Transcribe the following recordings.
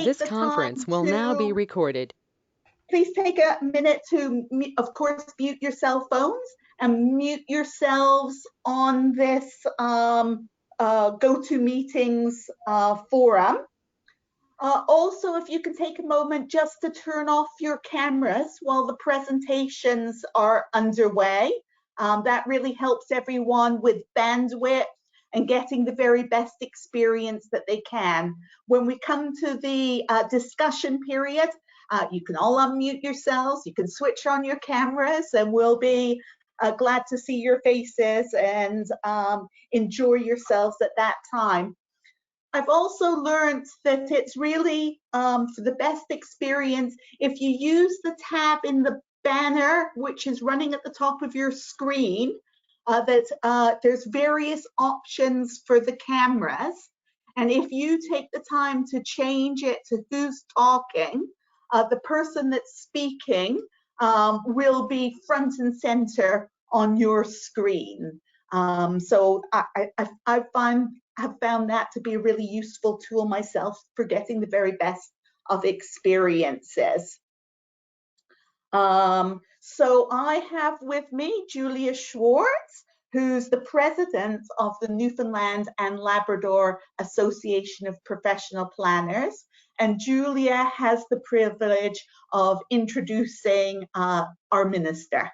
take This the conference time will now be to, recorded. please take a minute to, of course, mute your cell phones and mute yourselves on this GoToMeetings forum. Also, if you can take a moment just to turn off your cameras while the presentations are underway. That really helps everyone with bandwidth and getting the very best experience that they can. When we come to the discussion period, you can all unmute yourselves, you can switch on your cameras, and we'll be glad to see your faces and enjoy yourselves at that time. I've also learned that it's really for the best experience if you use the tab in the banner, which is running at the top of your screen, that there's various options for the cameras. And if you take the time to change it to who's talking, the person that's speaking will be front and center on your screen. So I've found that to be a really useful tool myself for getting the very best of experiences. So I have with me Julia Schwartz, who's the president of the Newfoundland and Labrador Association of Professional Planners. And Julia has the privilege of introducing our minister.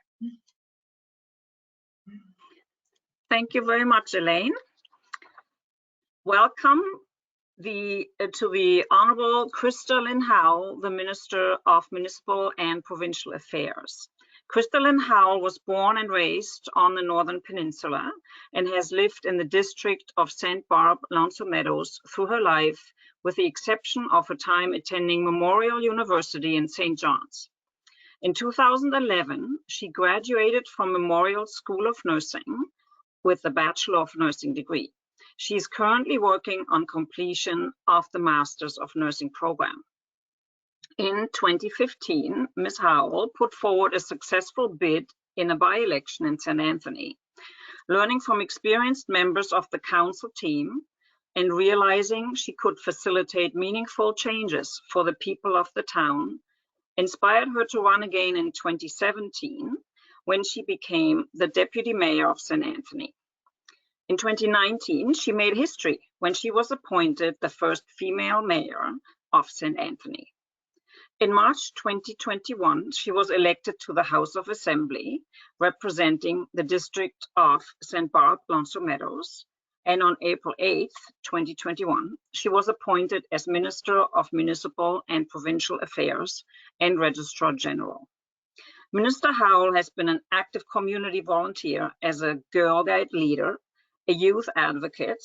Thank you very much, Elaine. Welcome to the Honorable Crystalline Howell, the Minister of Municipal and Provincial Affairs. Crystalline Howell was born and raised on the Northern Peninsula and has lived in the district of St. Barb, L'Anse aux Meadows through her life, with the exception of her time attending Memorial University in St. John's. In 2011, she graduated from Memorial School of Nursing with the Bachelor of Nursing degree. She is currently working on completion of the Masters of Nursing program. In 2015, Ms. Howell put forward a successful bid in a by-election in St. Anthony. Learning from experienced members of the council team and realizing she could facilitate meaningful changes for the people of the town inspired her to run again in 2017 when she became the Deputy Mayor of St. Anthony. In 2019, she made history when she was appointed the first female mayor of St. Anthony. In March 2021, she was elected to the House of Assembly, representing the district of St. Barb, L'Anse aux Meadows, and on April 8, 2021, she was appointed as Minister of Municipal and Provincial Affairs and Registrar General. Minister Howell has been an active community volunteer as a Girl Guide leader, a youth advocate,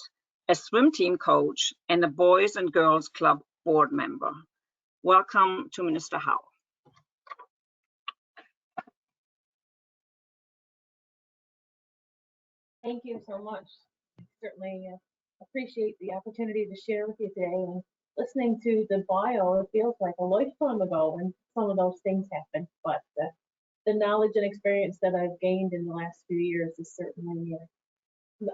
a swim team coach, and a Boys and Girls Club board member. Welcome to Minister Howell. Thank you so much. I certainly appreciate the opportunity to share with you today. And listening to the bio, it feels like a lifetime ago when some of those things happened. But the knowledge and experience that I've gained in the last few years is certainly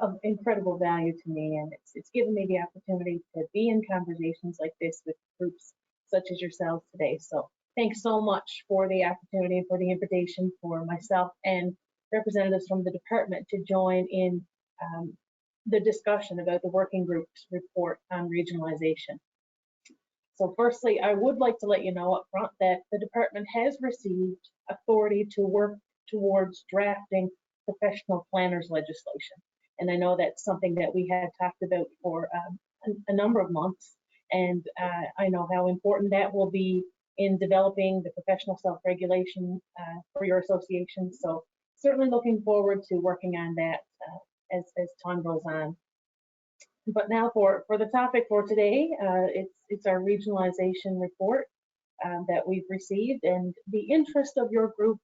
of incredible value to me, and it's given me the opportunity to be in conversations like this with groups such as yourselves today. So thanks so much for the opportunity and for the invitation for myself and representatives from the department to join in the discussion about the working group's report on regionalization. So firstly, I would like to let you know up front that the department has received authority to work towards drafting professional planners legislation. And I know that's something that we had talked about for a number of months. And I know how important that will be in developing the professional self-regulation for your association. So certainly looking forward to working on that as time goes on. But now for the topic for today, it's our regionalization report that we've received. And the interest of your group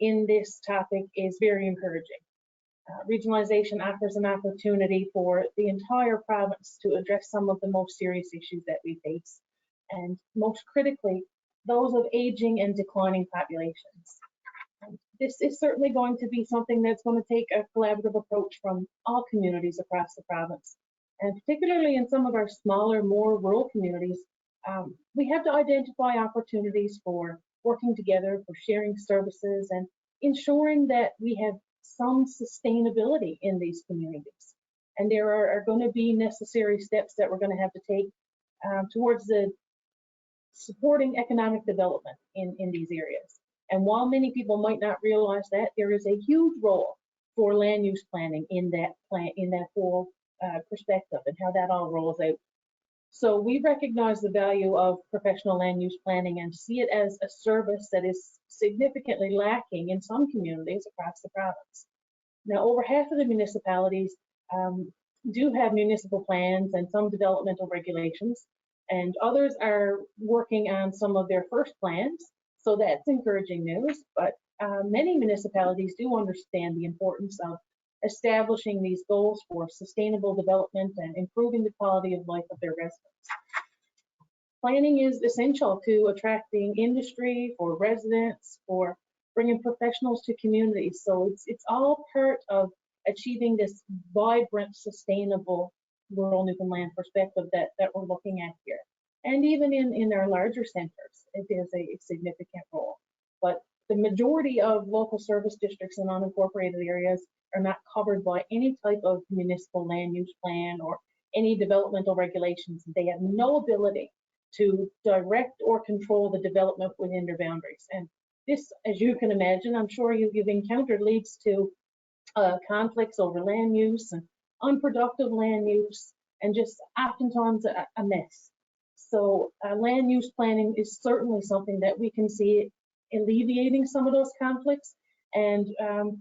in this topic is very encouraging. Regionalization offers an opportunity for the entire province to address some of the most serious issues that we face, and most critically, those of aging and declining populations. This is certainly going to be something that's going to take a collaborative approach from all communities across the province, and particularly in some of our smaller, more rural communities, We have to identify opportunities for working together, for sharing services, and ensuring that we have some sustainability in these communities. And there are going to be necessary steps that we're going to have to take towards the supporting economic development in these areas. And while many people might not realize that, there is a huge role for land use planning in that whole perspective and how that all rolls out. So we recognize the value of professional land use planning and see it as a service that is significantly lacking in some communities across the province. Now, over half of the municipalities do have municipal plans and some developmental regulations, and others are working on some of their first plans. So that's encouraging news, but many municipalities do understand the importance of establishing these goals for sustainable development and improving the quality of life of their residents. Planning is essential to attracting industry, for residents, for bringing professionals to communities. So it's all part of achieving this vibrant, sustainable rural Newfoundland perspective that we're looking at here. And even in our larger centers, it is a significant role. But the majority of local service districts in unincorporated areas are not covered by any type of municipal land use plan or any developmental regulations. They have no ability to direct or control the development within their boundaries. And this, as you can imagine, I'm sure you've encountered, leads to conflicts over land use and unproductive land use, and just oftentimes a mess. So land use planning is certainly something that we can see alleviating some of those conflicts and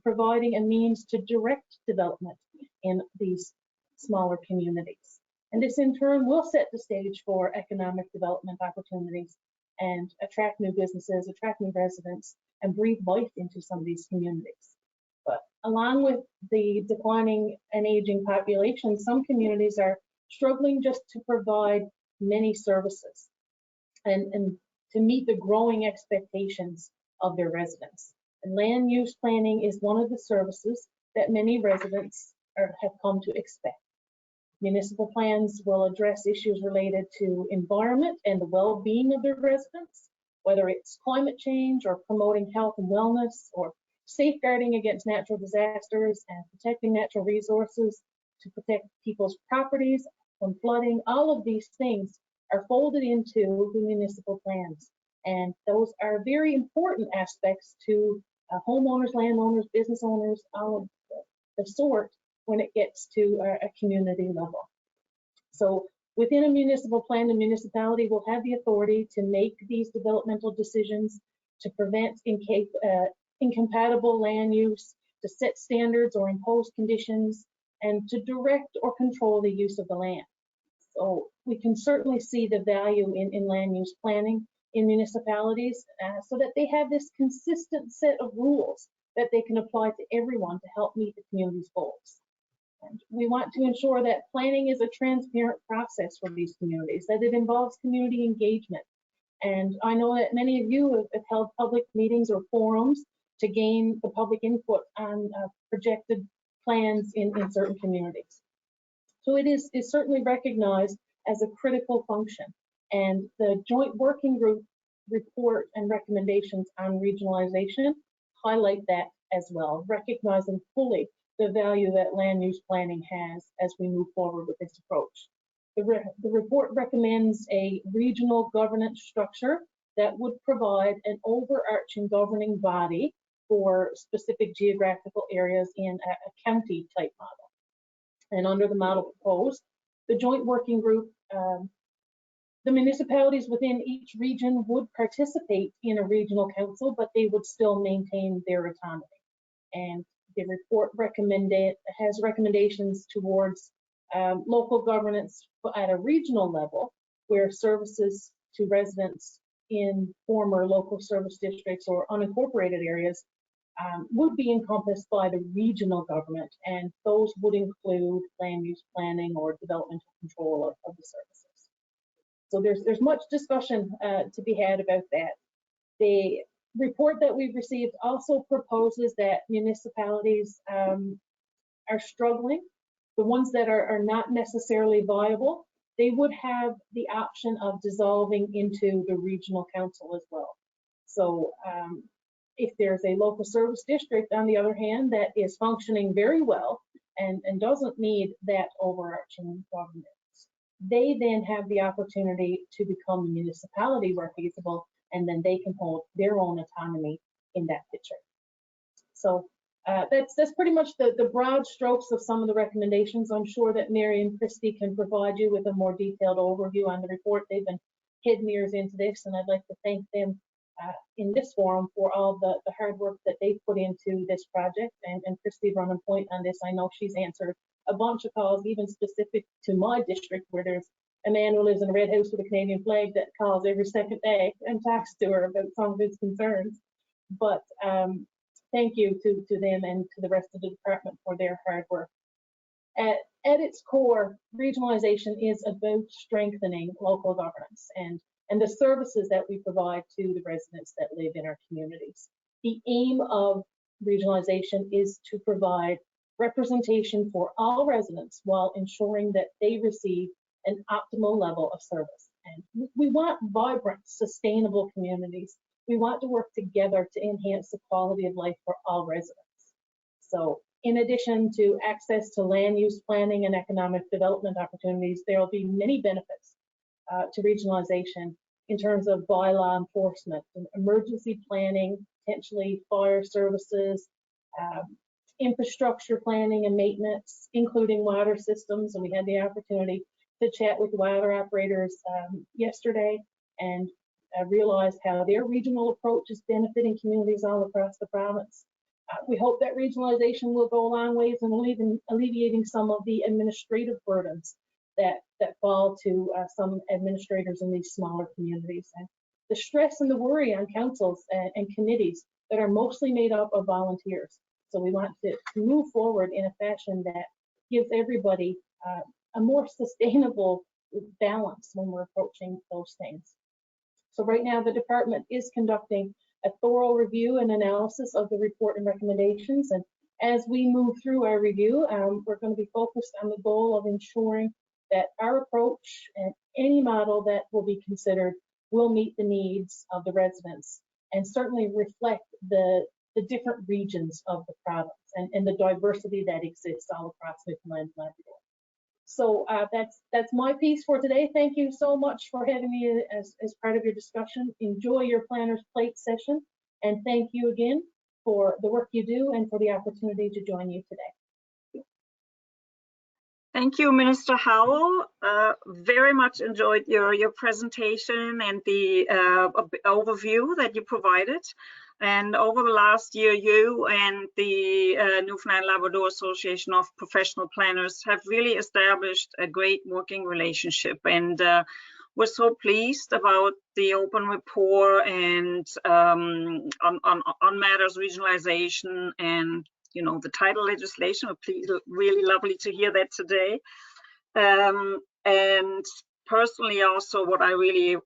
providing a means to direct development in these smaller communities. And this in turn will set the stage for economic development opportunities and attract new businesses, attract new residents, and breathe life into some of these communities. But along with the declining and aging population, some communities are struggling just to provide many services and to meet the growing expectations of their residents. And land use planning is one of the services that many residents have come to expect. Municipal plans will address issues related to environment and the well-being of their residents, whether it's climate change or promoting health and wellness or safeguarding against natural disasters and protecting natural resources to protect people's properties from flooding. All of these things are folded into the municipal plans. And those are very important aspects to homeowners, landowners, business owners, all of the sort when it gets to a community level. So within a municipal plan, the municipality will have the authority to make these developmental decisions, to prevent incompatible land use, to set standards or impose conditions, and to direct or control the use of the land. So we can certainly see the value in land use planning in municipalities so that they have this consistent set of rules that they can apply to everyone to help meet the community's goals. And we want to ensure that planning is a transparent process for these communities, that it involves community engagement. And I know that many of you have held public meetings or forums to gain the public input on projected plans in certain communities. So it is certainly recognized as a critical function. And the Joint Working Group report and recommendations on regionalization highlight that as well, recognizing fully the value that land use planning has as we move forward with this approach. The report recommends a regional governance structure that would provide an overarching governing body for specific geographical areas in a county type model. And under the model proposed, the Joint Working Group, the municipalities within each region would participate in a regional council, but they would still maintain their autonomy. And the report has recommendations towards local governance at a regional level, where services to residents in former local service districts or unincorporated areas would be encompassed by the regional government, and those would include land use planning or developmental control of the services. So there's much discussion to be had about that. The report that we've received also proposes that municipalities are struggling, the ones that are not necessarily viable, they would have the option of dissolving into the regional council as well. So if there's a local service district, on the other hand, that is functioning very well and doesn't need that overarching government, they then have the opportunity to become a municipality where feasible, and then they can hold their own autonomy in that picture. So that's pretty much the broad strokes of some of the recommendations. I'm sure that Mary and Christy can provide you with a more detailed overview on the report. They've been head ears into this, and I'd like to thank them in this forum for all the hard work that they've put into this project. And Christy running point on this, I know she's answered a bunch of calls, even specific to my district, where there's a man who lives in a red house with a Canadian flag that calls every second day and talks to her about some of his concerns. But thank you to them and to the rest of the department for their hard work. At its core, regionalization is about strengthening local governance and the services that we provide to the residents that live in our communities. The aim of regionalization is to provide representation for all residents while ensuring that they receive an optimal level of service. And we want vibrant, sustainable communities. We want to work together to enhance the quality of life for all residents. So in addition to access to land use planning and economic development opportunities, there will be many benefits to regionalization in terms of bylaw enforcement and emergency planning, potentially fire services, infrastructure planning and maintenance, including water systems. And we had the opportunity to chat with water operators yesterday and realized how their regional approach is benefiting communities all across the province. We hope that regionalization will go a long ways in alleviating some of the administrative burdens that fall to some administrators in these smaller communities. And the stress and the worry on councils and committees that are mostly made up of volunteers. So we want to move forward in a fashion that gives everybody a more sustainable balance when we're approaching those things. So right now the department is conducting a thorough review and analysis of the report and recommendations. And as we move through our review, we're going to be focused on the goal of ensuring that our approach and any model that will be considered will meet the needs of the residents and certainly reflect the different regions of the province and the diversity that exists all across Newfoundland and Labrador. So that's my piece for today. Thank you so much for having me as part of your discussion. Enjoy your Planner's Plate session, and thank you again for the work you do and for the opportunity to join you today. Thank you, Minister Howell. Very much enjoyed your presentation and the overview that you provided. And over the last year, you and the Newfoundland Labrador Association of Professional Planners have really established a great working relationship. And we're so pleased about the open rapport and on matters regionalization and the title legislation. Really lovely to hear that today. And personally, also what I really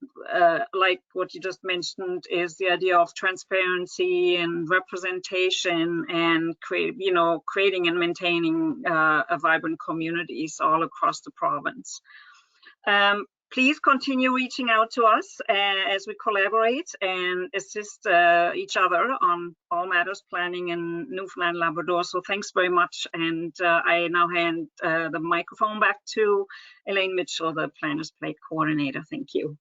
like what you just mentioned is the idea of transparency and representation and creating and maintaining a vibrant communities all across the province. Please continue reaching out to us as we collaborate and assist each other on all matters planning in Newfoundland Labrador. So thanks very much. And I now hand the microphone back to Elaine Mitchell, the Planner's Plate Coordinator. Thank you.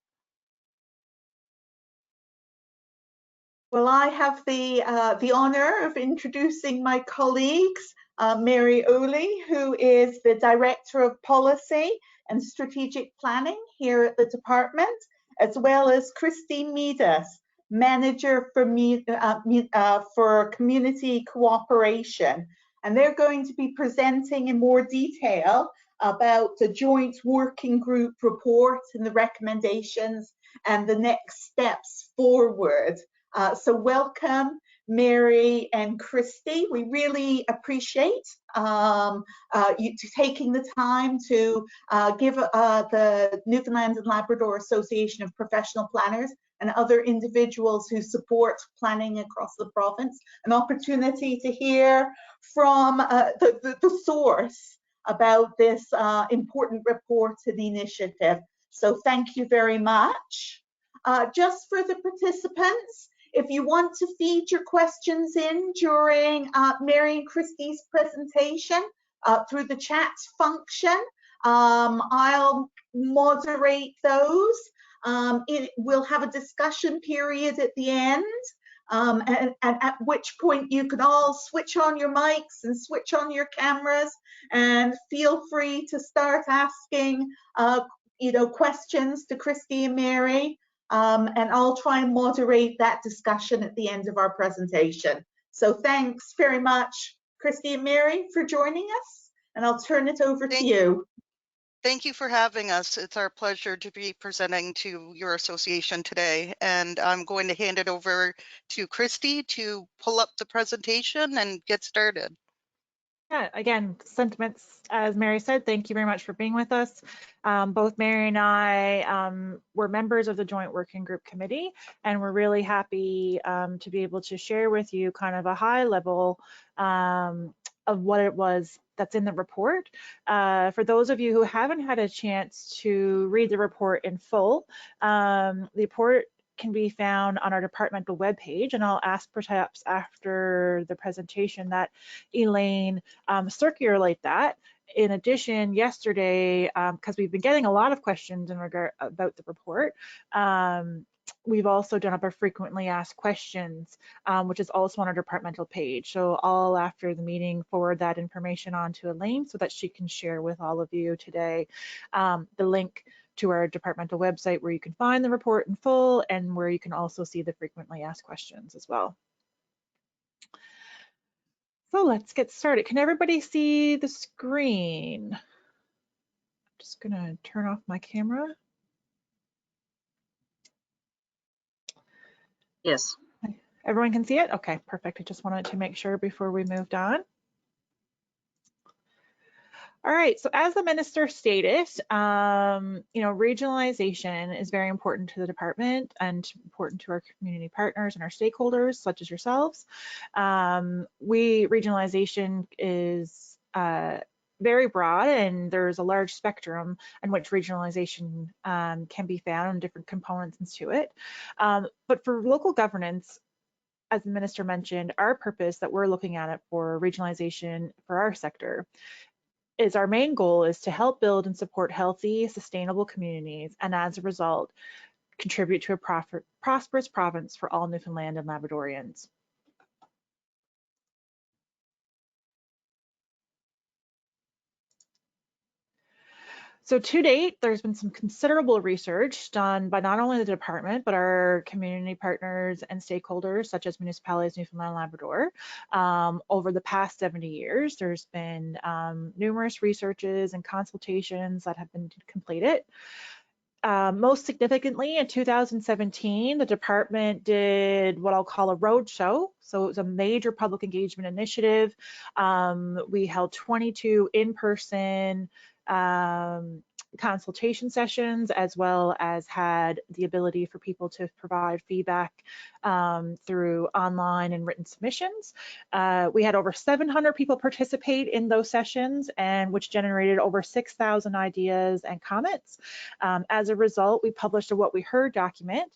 Well, I have the honor of introducing my colleagues, Mary Oley, who is the Director of Policy and Strategic Planning here at the department, as well as Christine Midas, Manager for Community Cooperation. And they're going to be presenting in more detail about the joint working group report and the recommendations and the next steps forward. So welcome, Mary and Christy. We really appreciate you taking the time to give the Newfoundland and Labrador Association of Professional Planners and other individuals who support planning across the province an opportunity to hear from the source about this important report and initiative. So thank you very much. Just for the participants, if you want to feed your questions in during Mary and Christie's presentation through the chat function, I'll moderate those. We'll have a discussion period at the end, and at which point you can all switch on your mics and switch on your cameras and feel free to start asking questions to Christy and Mary. And I'll try and moderate that discussion at the end of our presentation. So thanks very much, Christy and Mary, for joining us, and I'll turn it over to you. Thank you for having us. It's our pleasure to be presenting to your association today. And I'm going to hand it over to Christy to pull up the presentation and get started. Yeah, again, sentiments, as Mary said, thank you very much for being with us. Both Mary and I were members of the Joint Working Group Committee, and we're really happy to be able to share with you kind of a high level of what it was that's in the report. For those of you who haven't had a chance to read the report in full, the report can be found on our departmental webpage, and I'll ask perhaps after the presentation that Elaine circulate that. In addition, yesterday, because we've been getting a lot of questions in regard about the report, we've also done up our frequently asked questions, which is also on our departmental page. So I'll, after the meeting, forward that information on to Elaine so that she can share with all of you today the link to our departmental website where you can find the report in full and where you can also see the frequently asked questions as well. So let's get started. Can everybody see the screen? I'm just gonna turn off my camera. Yes. Everyone can see it? Okay, perfect. I just wanted to make sure before we moved on. All right, so as the minister stated, regionalization is very important to the department and important to our community partners and our stakeholders, such as yourselves. Regionalization is very broad, and there's a large spectrum in which regionalization can be found and different components to it. But for local governance, as the minister mentioned, our purpose that we're looking at it for regionalization for our sector is our main goal is to help build and support healthy, sustainable communities, and as a result, contribute to a prosperous province for all Newfoundland and Labradorians. So to date, there's been some considerable research done by not only the department, but our community partners and stakeholders, such as Municipalities Newfoundland and Labrador. Over the past 70 years, there's been numerous researches and consultations that have been completed. Most significantly, in 2017, the department did what I'll call a roadshow. So it was a major public engagement initiative. We held 22 in-person consultation sessions, as well as had the ability for people to provide feedback through online and written submissions. We had over 700 people participate in those sessions, and which generated over 6,000 ideas and comments. As a result, we published a What We Heard document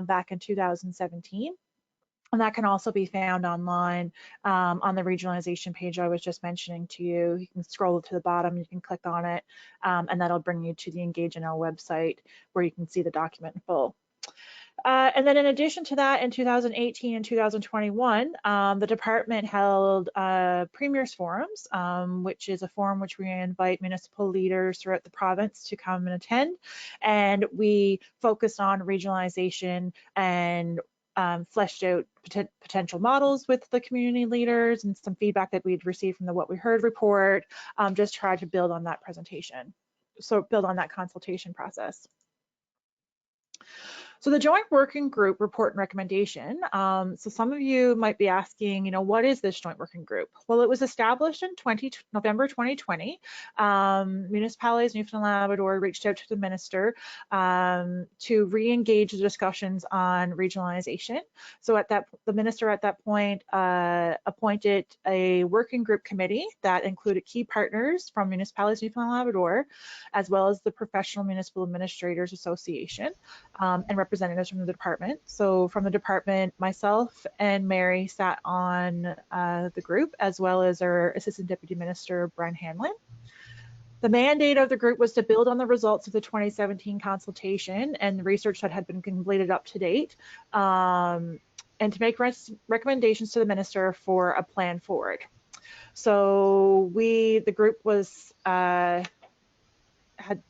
back in 2017. And that can also be found online on the regionalization page I was just mentioning to you. You can scroll to the bottom, you can click on it, and that'll bring you to the Engage NL website where you can see the document in full. And then in addition to that, in 2018 and 2021, the department held Premier's Forums, which is a forum which we invite municipal leaders throughout the province to come and attend. And we focused on regionalization and fleshed out potential models with the community leaders and some feedback that we'd received from the What We Heard report, just tried to build on that presentation. So build on that consultation process. So the Joint Working Group report and recommendation. So some of you might be asking, what is this Joint Working Group? Well, it was established in November 2020. Municipalities, Newfoundland and Labrador reached out to the minister to re-engage the discussions on regionalization. So the minister at that point appointed a working group committee that included key partners from Municipalities, Newfoundland and Labrador, as well as the Professional Municipal Administrators Association, and representatives from the department. So from the department, myself and Mary sat on the group, as well as our Assistant Deputy Minister, Brian Hanlon. The mandate of the group was to build on the results of the 2017 consultation and the research that had been completed up to date, and to make recommendations to the minister for a plan forward. So the group was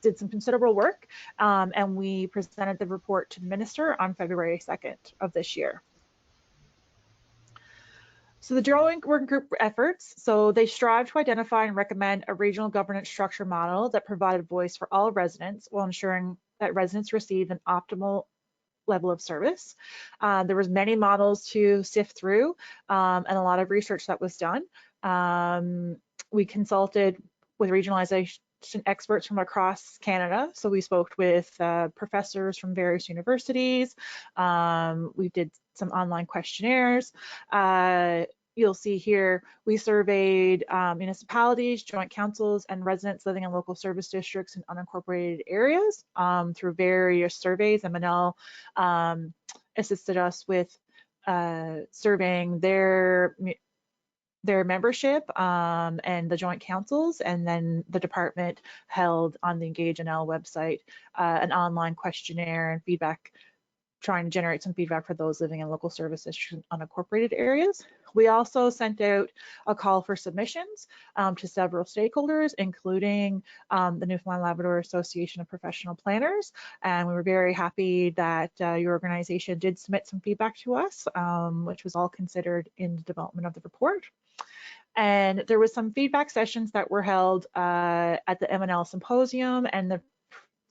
did some considerable work, and we presented the report to the minister on February 2nd of this year. So the Joint Working Group efforts, so they strive to identify and recommend a regional governance structure model that provided voice for all residents while ensuring that residents receive an optimal level of service. There was many models to sift through, and a lot of research that was done. We consulted with regionalization experts from across Canada. So we spoke with professors from various universities. We did some online questionnaires. You'll see here, we surveyed municipalities, joint councils, and residents living in local service districts and unincorporated areas through various surveys. MNL assisted us with surveying their membership and the joint councils, and then the department held on the Engage NL website an online questionnaire and feedback, trying to generate some feedback for those living in local service districts and unincorporated areas. We also sent out a call for submissions to several stakeholders, including the Newfoundland Labrador Association of Professional Planners, and we were very happy that your organization did submit some feedback to us, which was all considered in the development of the report. And there was some feedback sessions that were held at the MNL Symposium and the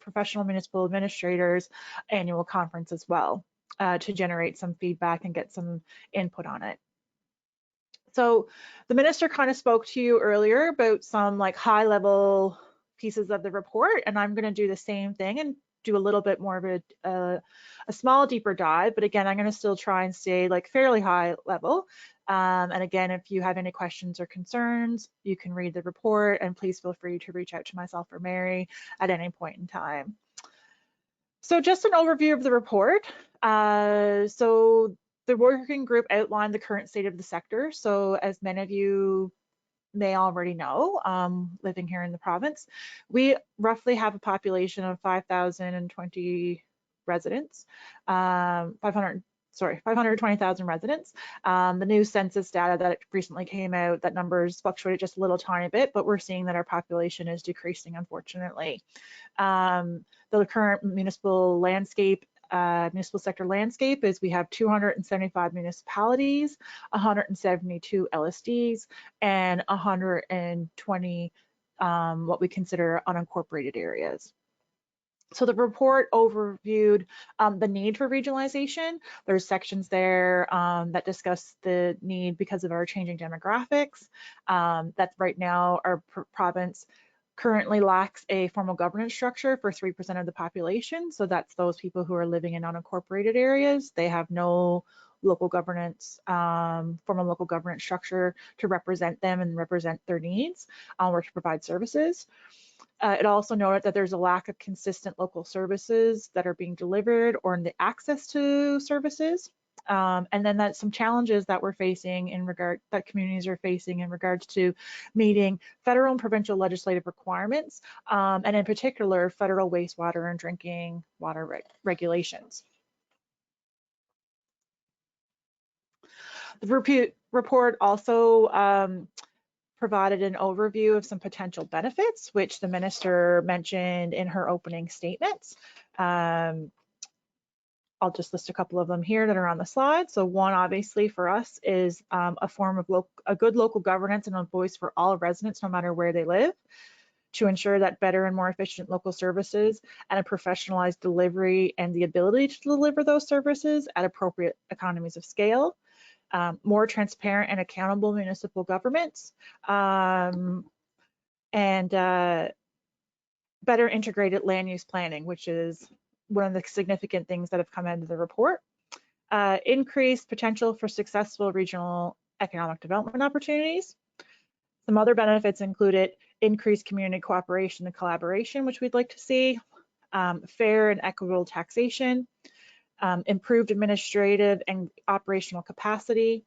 Professional Municipal Administrators Annual Conference as well, to generate some feedback and get some input on it. So the minister kind of spoke to you earlier about some high level pieces of the report, and I'm going to do the same thing and do a little bit more of a small deeper dive, but again, I'm going to still try and stay fairly high level. And again, if you have any questions or concerns, you can read the report, and please feel free to reach out to myself or Mary at any point in time. So just an overview of the report. So the working group outlined the current state of the sector. So as many of you may already know, living here in the province, we roughly have a population of 5,020 residents, 520,000 residents. The new census data that recently came out, that numbers fluctuated just a little tiny bit, but we're seeing that our population is decreasing, unfortunately. The current municipal sector landscape is we have 275 municipalities, 172 LSDs, and 120 what we consider unincorporated areas. So the report overviewed the need for regionalization. There's sections there that discuss the need because of our changing demographics. That right now our province currently lacks a formal governance structure for 3% of the population. So that's those people who are living in unincorporated areas. They have no local governance, formal local governance structure to represent them and represent their needs or to provide services. It also noted that there's a lack of consistent local services that are being delivered or in the access to services. And then that's some challenges that we're facing that communities are facing in regards to meeting federal and provincial legislative requirements, and in particular, federal wastewater and drinking water regulations. The report also provided an overview of some potential benefits, which the minister mentioned in her opening statements. I'll just list a couple of them here that are on the slide. So one, obviously, for us is a form of a good local governance and a voice for all residents, no matter where they live. to ensure that better and more efficient local services and a professionalized delivery and the ability to deliver those services at appropriate economies of scale, more transparent and accountable municipal governments, and better integrated land use planning, which is one of the significant things that have come out of the report. Increased potential for successful regional economic development opportunities. Some other benefits included increased community cooperation and collaboration, which we'd like to see, fair and equitable taxation, improved administrative and operational capacity,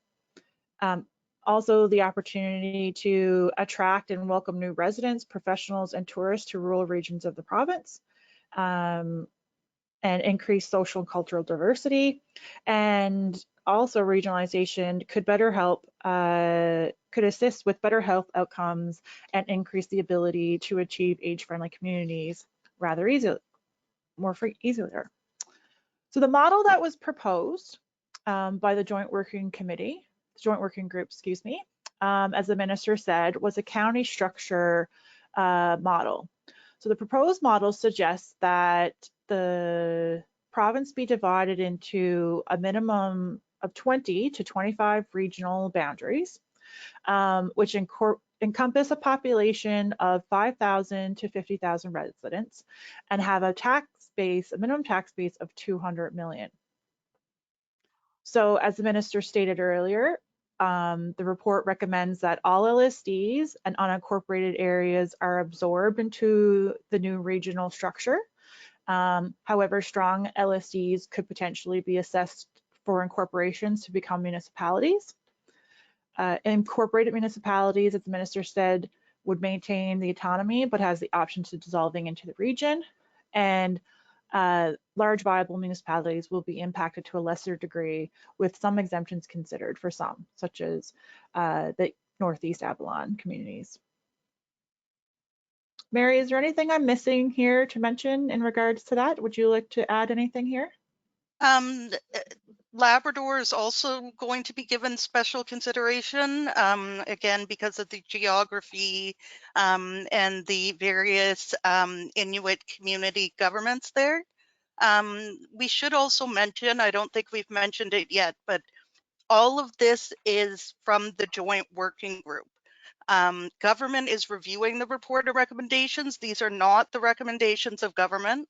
also the opportunity to attract and welcome new residents, professionals, and tourists to rural regions of the province, and increase social and cultural diversity. And also regionalization could better help, could assist with better health outcomes and increase the ability to achieve age-friendly communities rather easily, easier. So the model that was proposed by the Joint Working Group, excuse me, as the minister said, was a county structure model. So the proposed model suggests that the province be divided into a minimum of 20 to 25 regional boundaries, which encompass a population of 5,000 to 50,000 residents and have a minimum tax base of 200 million. So as the minister stated earlier, the report recommends that all LSDs and unincorporated areas are absorbed into the new regional structure. However, strong LSDs could potentially be assessed for incorporations to become municipalities. Incorporated municipalities, as the minister said, would maintain the autonomy but has the option to dissolving into the region. And large viable municipalities will be impacted to a lesser degree, with some exemptions considered for some, such as the Northeast Avalon communities. Mary, is there anything I'm missing here to mention in regards to that? Would you like to add anything here? Labrador is also going to be given special consideration, again, because of the geography and the various Inuit community governments there. We should also mention, I don't think we've mentioned it yet, but all of this is from the Joint Working Group. Government is reviewing the report and recommendations. These are not the recommendations of government.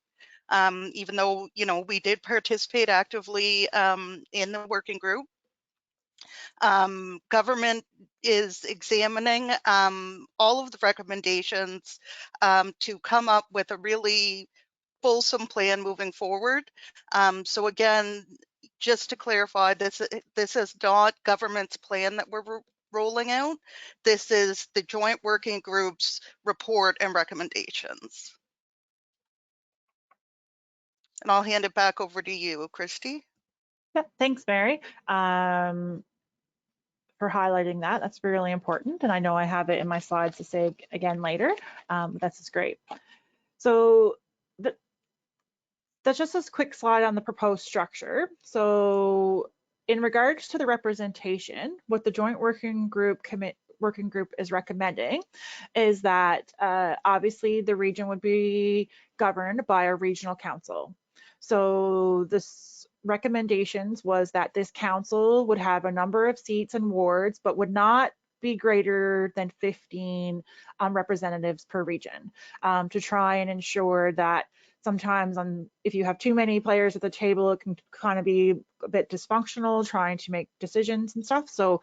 Even though, you know, we did participate actively in the working group. Government is examining all of the recommendations to come up with a really fulsome plan moving forward. So again, just to clarify, this is not government's plan that we're rolling out. This is the Joint Working Group's report and recommendations. And I'll hand it back over to you, Christy. Yeah, thanks, Mary, for highlighting that. That's really important. And I know I have it in my slides to say again later. That's just great. So that's just a quick slide on the proposed structure. So in regards to the representation, what the Joint Working Group is recommending is that obviously the region would be governed by a regional council. So this recommendations was that this council would have a number of seats and wards, but would not be greater than 15 representatives per region, to try and ensure that sometimes if you have too many players at the table, it can kind of be a bit dysfunctional trying to make decisions and stuff. So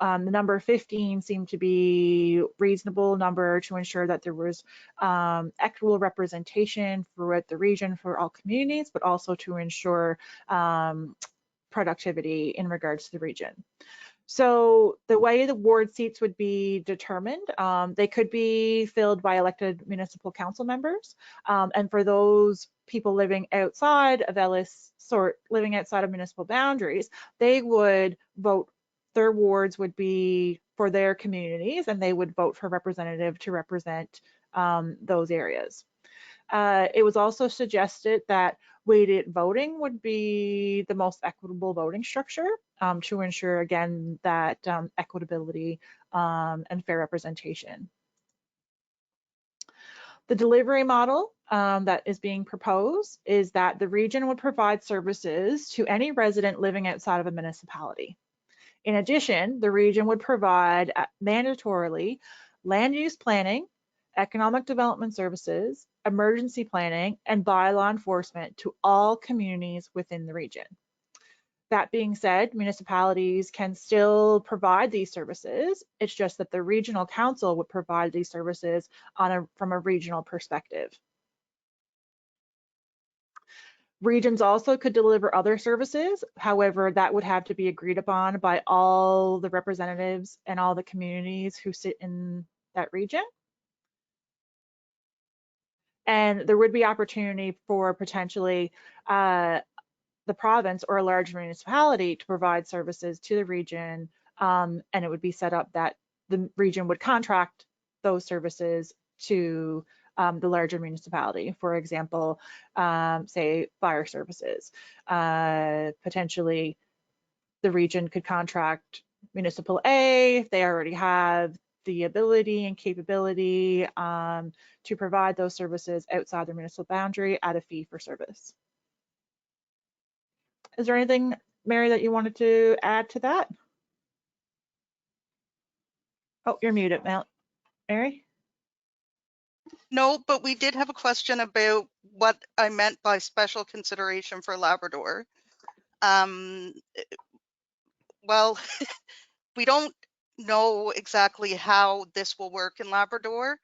the number 15 seemed to be a reasonable number to ensure that there was equitable representation throughout the region for all communities, but also to ensure productivity in regards to the region. So the way the ward seats would be determined, they could be filled by elected municipal council members. And for those people living outside of living outside of municipal boundaries, they would vote. Their wards would be for their communities, and they would vote for a representative to represent those areas. It was also suggested that weighted voting would be the most equitable voting structure to ensure, again, that equitability and fair representation. The delivery model that is being proposed is that the region would provide services to any resident living outside of a municipality. In addition, the region would provide mandatorily land use planning, economic development services, emergency planning, and bylaw enforcement to all communities within the region. That being said, municipalities can still provide these services. It's just that the regional council would provide these services from a regional perspective. Regions also could deliver other services. However, that would have to be agreed upon by all the representatives and all the communities who sit in that region. And there would be opportunity for potentially the province or a large municipality to provide services to the region, and it would be set up that the region would contract those services to the larger municipality. For example, say fire services. Potentially the region could contract municipal A if they already have the ability and capability to provide those services outside the municipal boundary at a fee for service. Is there anything, Mary, that you wanted to add to that? Oh, you're muted, Mary. No, but we did have a question about what I meant by special consideration for Labrador. Well, we don't know exactly how this will work in Labrador.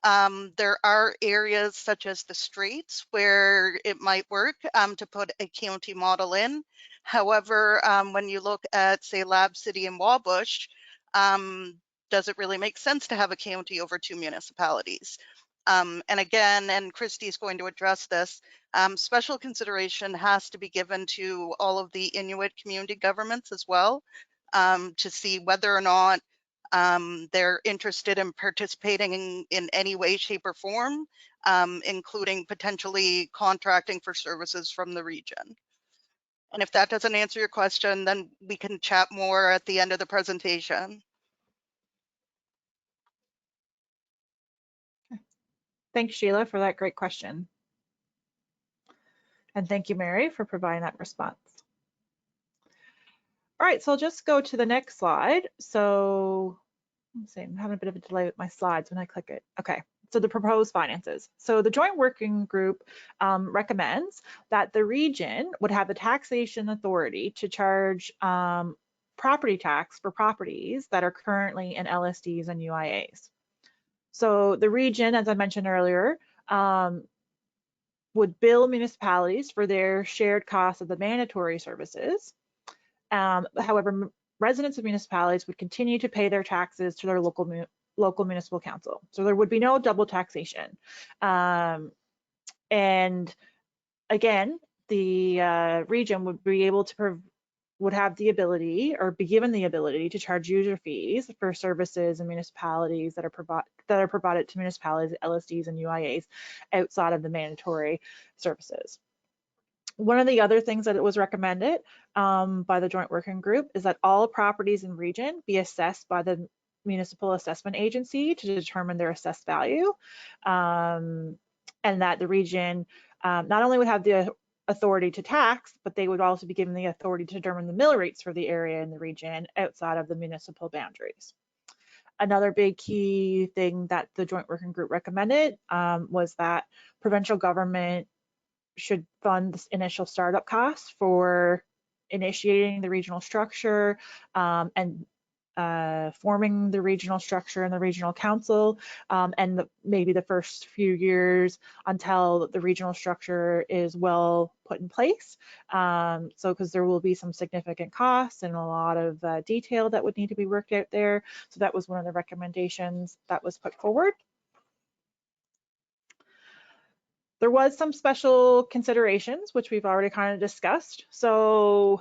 There are areas such as the Straits where it might work to put a county model in. However, when you look at, say, Lab City and Wabush, does it really make sense to have a county over two municipalities? And again, and Christy's going to address this, special consideration has to be given to all of the Inuit community governments as well, to see whether or not they're interested in participating in any way, shape, or form, including potentially contracting for services from the region. And if that doesn't answer your question, then we can chat more at the end of the presentation. Thanks, Sheila, for that great question. And thank you, Mary, for providing that response. All right, so I'll just go to the next slide. So let's see, I'm having a bit of a delay with my slides when I click it. Okay, so the proposed finances. So the joint working group recommends that the region would have the taxation authority to charge property tax for properties that are currently in LSDs and UIAs. So the region, as I mentioned earlier, would bill municipalities for their shared costs of the mandatory services. However, residents of municipalities would continue to pay their taxes to their local municipal council. So there would be no double taxation. And again, the region would be able to would have the ability or be given the ability to charge user fees for services and municipalities that are provided to municipalities, LSDs and UIAs outside of the mandatory services. One of the other things that it was recommended by the joint working group is that all properties in region be assessed by the municipal assessment agency to determine their assessed value, and that the region not only would have the authority to tax, but they would also be given the authority to determine the mill rates for the area in the region outside of the municipal boundaries. Another big key thing that the joint working group recommended was that provincial government should fund this initial startup costs for initiating the regional structure and forming the regional structure and the regional council, and maybe the first few years until the regional structure is well put in place. So because there will be some significant costs and a lot of detail that would need to be worked out there. So that was one of the recommendations that was put forward. There was some special considerations, which we've already kind of discussed. So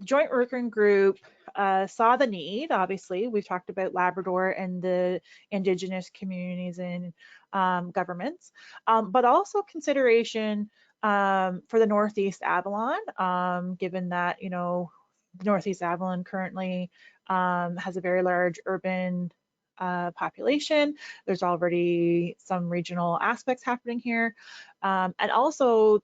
joint working group saw the need, obviously, we've talked about Labrador and the Indigenous communities and governments, but also consideration for the Northeast Avalon, given that, you know, the Northeast Avalon currently has a very large urban population. There's already some regional aspects happening here. And also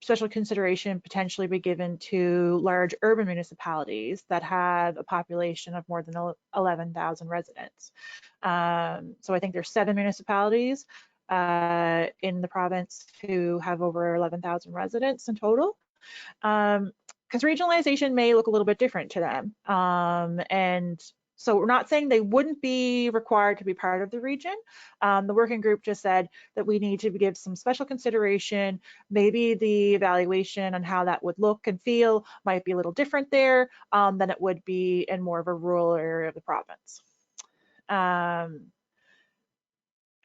special consideration potentially be given to large urban municipalities that have a population of more than 11,000 residents. So I think there's 7 municipalities in the province who have over 11,000 residents in total. Because regionalization may look a little bit different to them. And so we're not saying they wouldn't be required to be part of the region. The working group just said that we need to give some special consideration. Maybe the evaluation on how that would look and feel might be a little different there than it would be in more of a rural area of the province.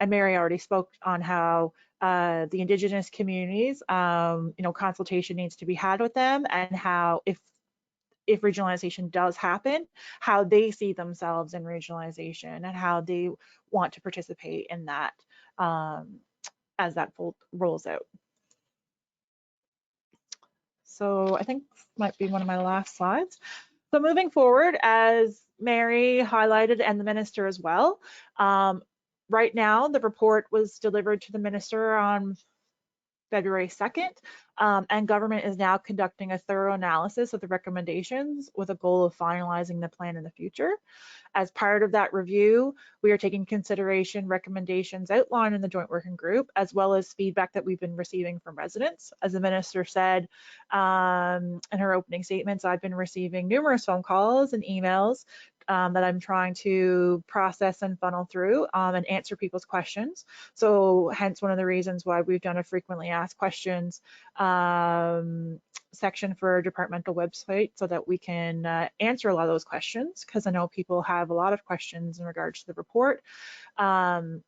And Mary already spoke on how the Indigenous communities, consultation needs to be had with them, and how if regionalization does happen, how they see themselves in regionalization and how they want to participate in that as that rolls out. So I think this might be one of my last slides. So moving forward, as Mary highlighted and the minister as well, right now the report was delivered to the minister on February 2nd, and government is now conducting a thorough analysis of the recommendations with a goal of finalizing the plan in the future. As part of that review, we are taking consideration recommendations outlined in the joint working group, as well as feedback that we've been receiving from residents. As the minister said in her opening statements, I've been receiving numerous phone calls and emails that I'm trying to process and funnel through and answer people's questions. So hence one of the reasons why we've done a frequently asked questions section for our departmental website so that we can answer a lot of those questions, because I know people have a lot of questions in regards to the report. And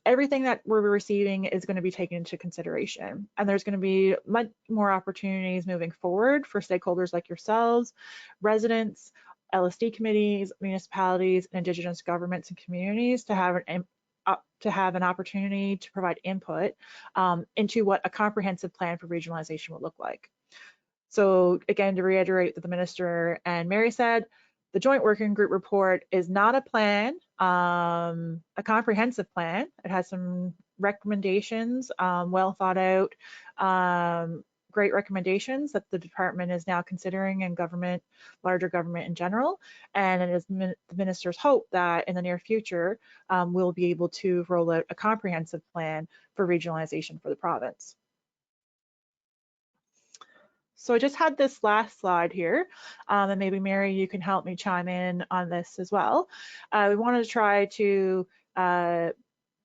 everything that we're receiving is going to be taken into consideration. And there's going to be much more opportunities moving forward for stakeholders like yourselves, residents, LSD committees, municipalities, and Indigenous governments and communities to have an opportunity to provide input into what a comprehensive plan for regionalization would look like. So again, to reiterate what the minister and Mary said, the joint working group report is not a plan, a comprehensive plan. It has some recommendations, well thought out, great recommendations that the department is now considering in government, larger government in general. And it is the minister's hope that in the near future, we'll be able to roll out a comprehensive plan for regionalization for the province. So I just had this last slide here, and maybe Mary, you can help me chime in on this as well. We wanted to try to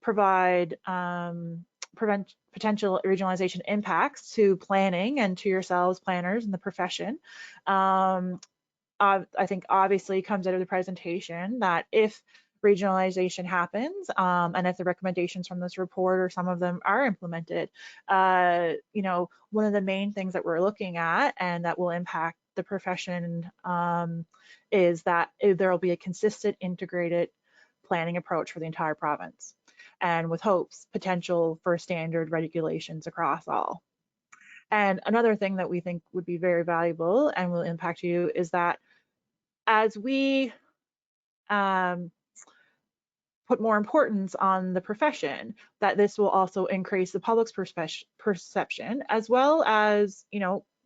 provide prevent potential regionalization impacts to planning and to yourselves, planners, and the profession. I think obviously comes out of the presentation that if regionalization happens and if the recommendations from this report or some of them are implemented, one of the main things that we're looking at and that will impact the profession is that there will be a consistent integrated planning approach for the entire province, and with hopes potential for standard regulations across all. And another thing that we think would be very valuable and will impact you is that as we put more importance on the profession, that this will also increase the public's perception, as well as,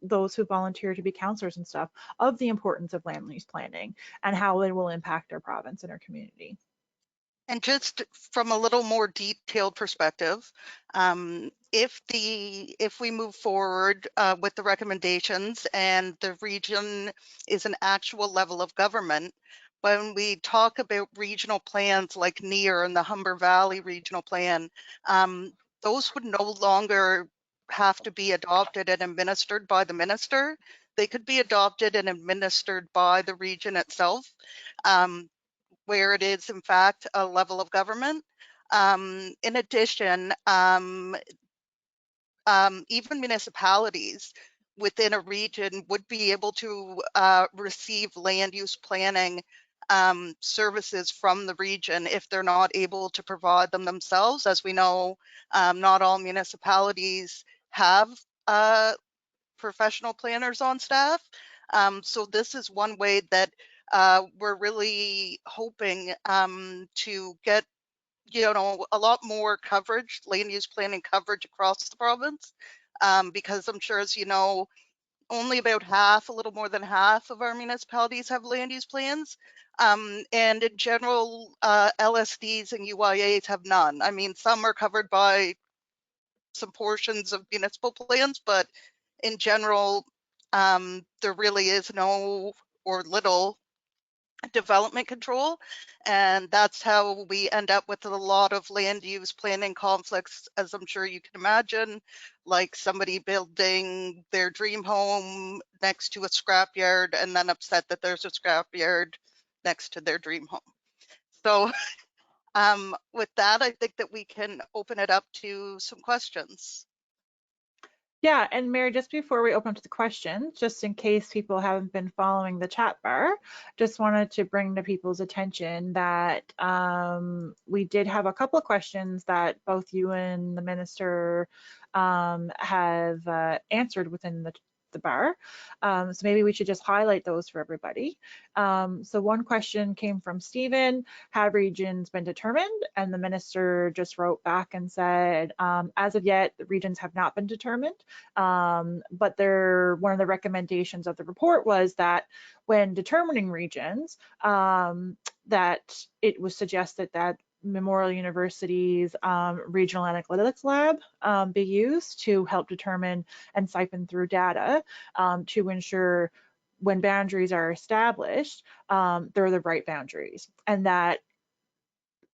those who volunteer to be counselors and stuff, of the importance of land use planning and how it will impact our province and our community. And just from a little more detailed perspective, if we move forward with the recommendations and the region is an actual level of government, when we talk about regional plans like NEAR and the Humber Valley Regional Plan, those would no longer have to be adopted and administered by the minister. They could be adopted and administered by the region itself. Where it is in fact a level of government. In addition, even municipalities within a region would be able to receive land use planning services from the region if they're not able to provide them themselves. As we know, not all municipalities have professional planners on staff. So this is one way that we're really hoping to get, a lot more coverage, land use planning coverage across the province, because I'm sure, as you know, only about half, a little more than half of our municipalities have land use plans. And in general, LSDs and UIAs have none. I mean, some are covered by some portions of municipal plans, but in general, there really is no or little development control. And that's how we end up with a lot of land use planning conflicts, as I'm sure you can imagine, like somebody building their dream home next to a scrapyard and then upset that there's a scrapyard next to their dream home. So with that, I think that we can open it up to some questions. Yeah, and Mary, just before we open up to the questions, just in case people haven't been following the chat bar, just wanted to bring to people's attention that we did have a couple of questions that both you and the minister have answered within the bar. So maybe we should just highlight those for everybody. So one question came from Stephen: have regions been determined? And the minister just wrote back and said, as of yet, the regions have not been determined. But one of the recommendations of the report was that when determining regions, that it was suggested that Memorial University's Regional Analytics Lab be used to help determine and siphon through data to ensure when boundaries are established, they're the right boundaries, and that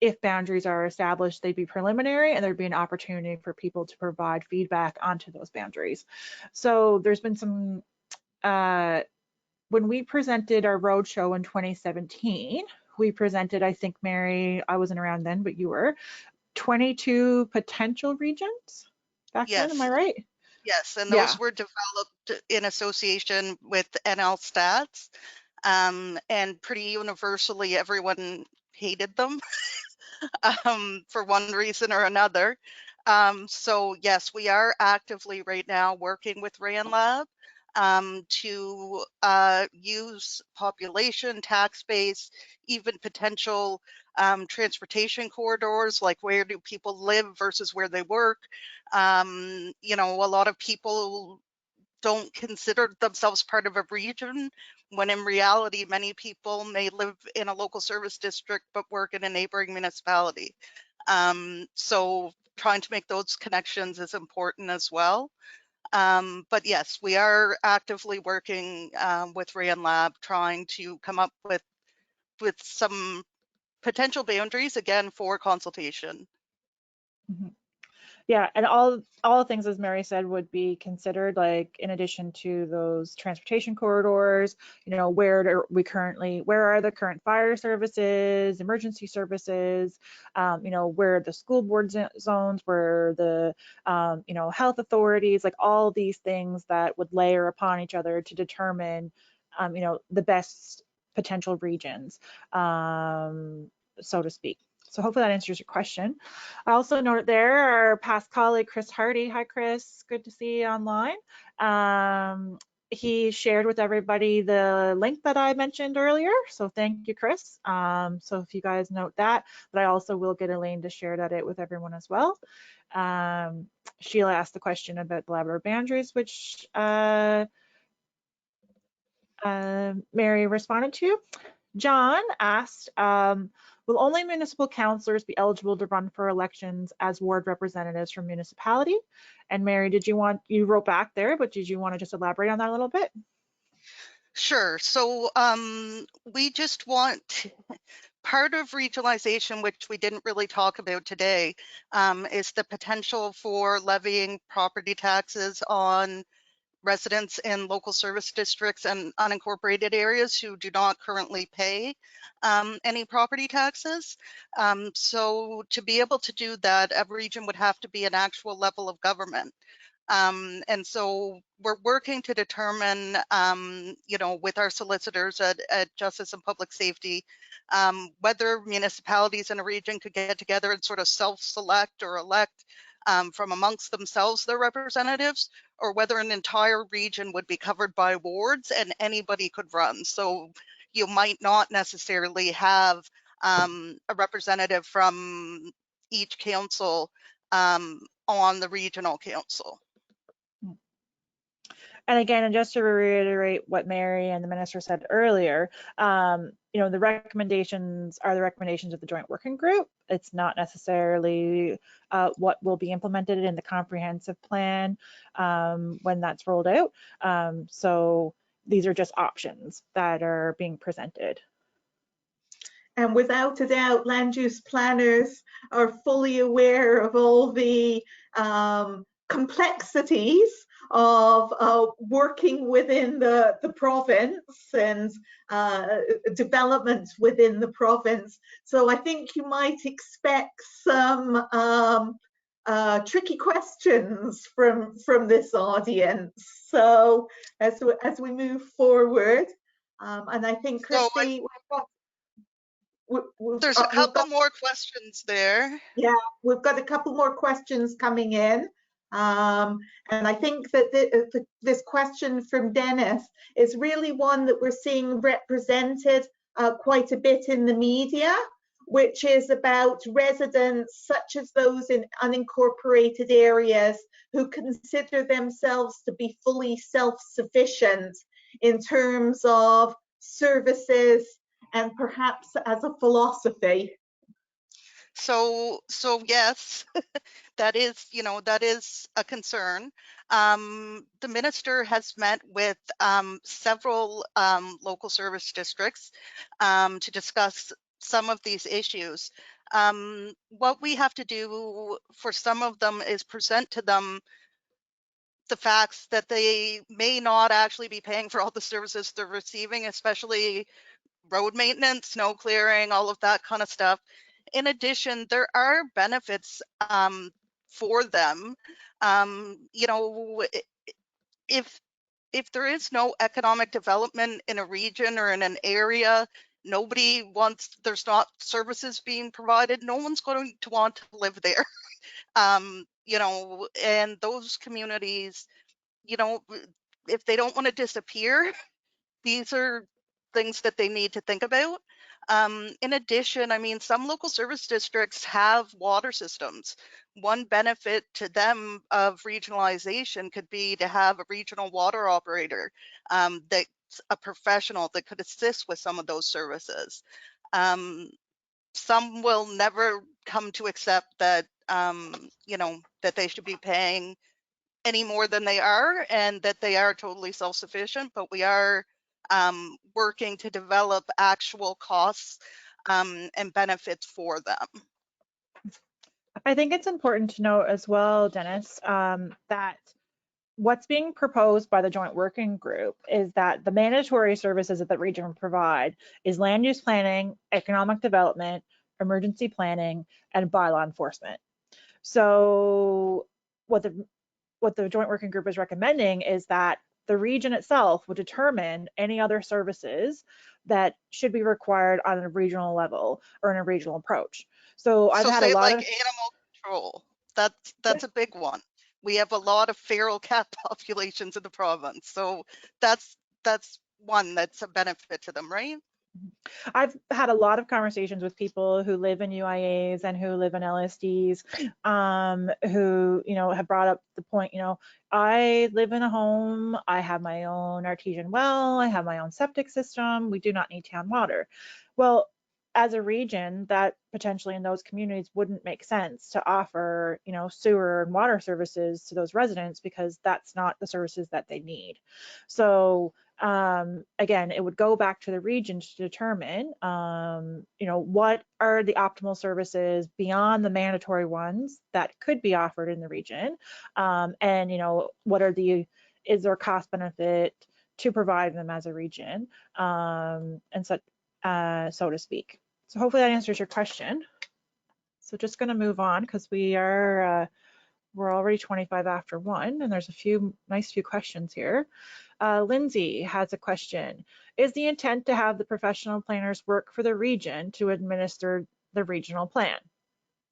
if boundaries are established, they'd be preliminary and there'd be an opportunity for people to provide feedback onto those boundaries. So there's been some, when we presented our roadshow in 2017, we presented, I think, Mary, I wasn't around then, but you were, 22 potential regions back then, am I Yes. right? Yes, and Yeah. those were developed in association with NL Stats, and pretty universally everyone hated them for one reason or another. So yes, we are actively right now working with RANLab to use population, tax base, even potential transportation corridors, like where do people live versus where they work. A lot of people don't consider themselves part of a region, when in reality, many people may live in a local service district but work in a neighboring municipality. So trying to make those connections is important as well. But yes, we are actively working with RANLab, trying to come up with some potential boundaries, again, for consultation. Mhm. Yeah, and all the things, as Mary said, would be considered, like in addition to those transportation corridors, where are the current fire services, emergency services, where are the school board zones, where the health authorities, like all these things that would layer upon each other to determine the best potential regions, so to speak. So hopefully that answers your question. I also noted there our past colleague, Chris Hardy. Hi, Chris. Good to see you online. He shared with everybody the link that I mentioned earlier. So thank you, Chris. So if you guys note that, but I also will get Elaine to share that out with everyone as well. Sheila asked the question about the Labrador boundaries, which Mary responded to. John asked, will only municipal councillors be eligible to run for elections as ward representatives from municipality? And Mary, you wrote back there, but did you want to just elaborate on that a little bit? Sure. So we just want part of regionalization, which we didn't really talk about today, is the potential for levying property taxes on residents in local service districts and unincorporated areas who do not currently pay any property taxes. So to be able to do that, a region would have to be an actual level of government. And so we're working to determine, with our solicitors at Justice and Public Safety, whether municipalities in a region could get together and sort of self-select or elect from amongst themselves their representatives, or whether an entire region would be covered by wards and anybody could run. So, you might not necessarily have a representative from each council on the regional council. And again, and just to reiterate what Mary and the minister said earlier, the recommendations are the recommendations of the joint working group. It's not necessarily what will be implemented in the comprehensive plan when that's rolled out. So these are just options that are being presented. And without a doubt, land use planners are fully aware of all the complexities of working within the province and development within the province. So I think you might expect some tricky questions from this audience. So as we move forward, and I think Christy, there's a couple more questions there. Yeah, we've got a couple more questions coming in. And I think that this question from Dennis is really one that we're seeing represented quite a bit in the media, which is about residents such as those in unincorporated areas who consider themselves to be fully self-sufficient in terms of services and perhaps as a philosophy. So yes, that is a concern. The minister has met with several local service districts to discuss some of these issues. What we have to do for some of them is present to them the facts that they may not actually be paying for all the services they're receiving, especially road maintenance, snow clearing, all of that kind of stuff. In addition, there are benefits for them. If there is no economic development in a region or in an area, there's not services being provided, no one's going to want to live there. And those communities, if they don't want to disappear, these are things that they need to think about. In addition, I mean, some local service districts have water systems. One benefit to them of regionalization could be to have a regional water operator that's a professional that could assist with some of those services. Some will never come to accept that, that they should be paying any more than they are and that they are totally self-sufficient, but we are working to develop actual costs and benefits for them. I think it's important to note as well, Dennis, that what's being proposed by the joint working group is that the mandatory services that the region provide is land use planning, economic development, emergency planning, and bylaw enforcement. So what the joint working group is recommending is that the region itself would determine any other services that should be required on a regional level or in a regional approach. So I've had a lot of animal control. That's a big one. We have a lot of feral cat populations in the province, so that's one that's a benefit to them, right? I've had a lot of conversations with people who live in UIAs and who live in LSDs, who, have brought up the point, I live in a home, I have my own artesian well, I have my own septic system, we do not need town water. Well, as a region, that potentially in those communities wouldn't make sense to offer, sewer and water services to those residents because that's not the services that they need. So again, it would go back to the region to determine, what are the optimal services beyond the mandatory ones that could be offered in the region, and is there cost benefit to provide them as a region, and so to speak. So hopefully that answers your question. So just going to move on because we're already 25 after 1, and there's a nice few questions here. Lindsay has a question. Is the intent to have the professional planners work for the region to administer the regional plan?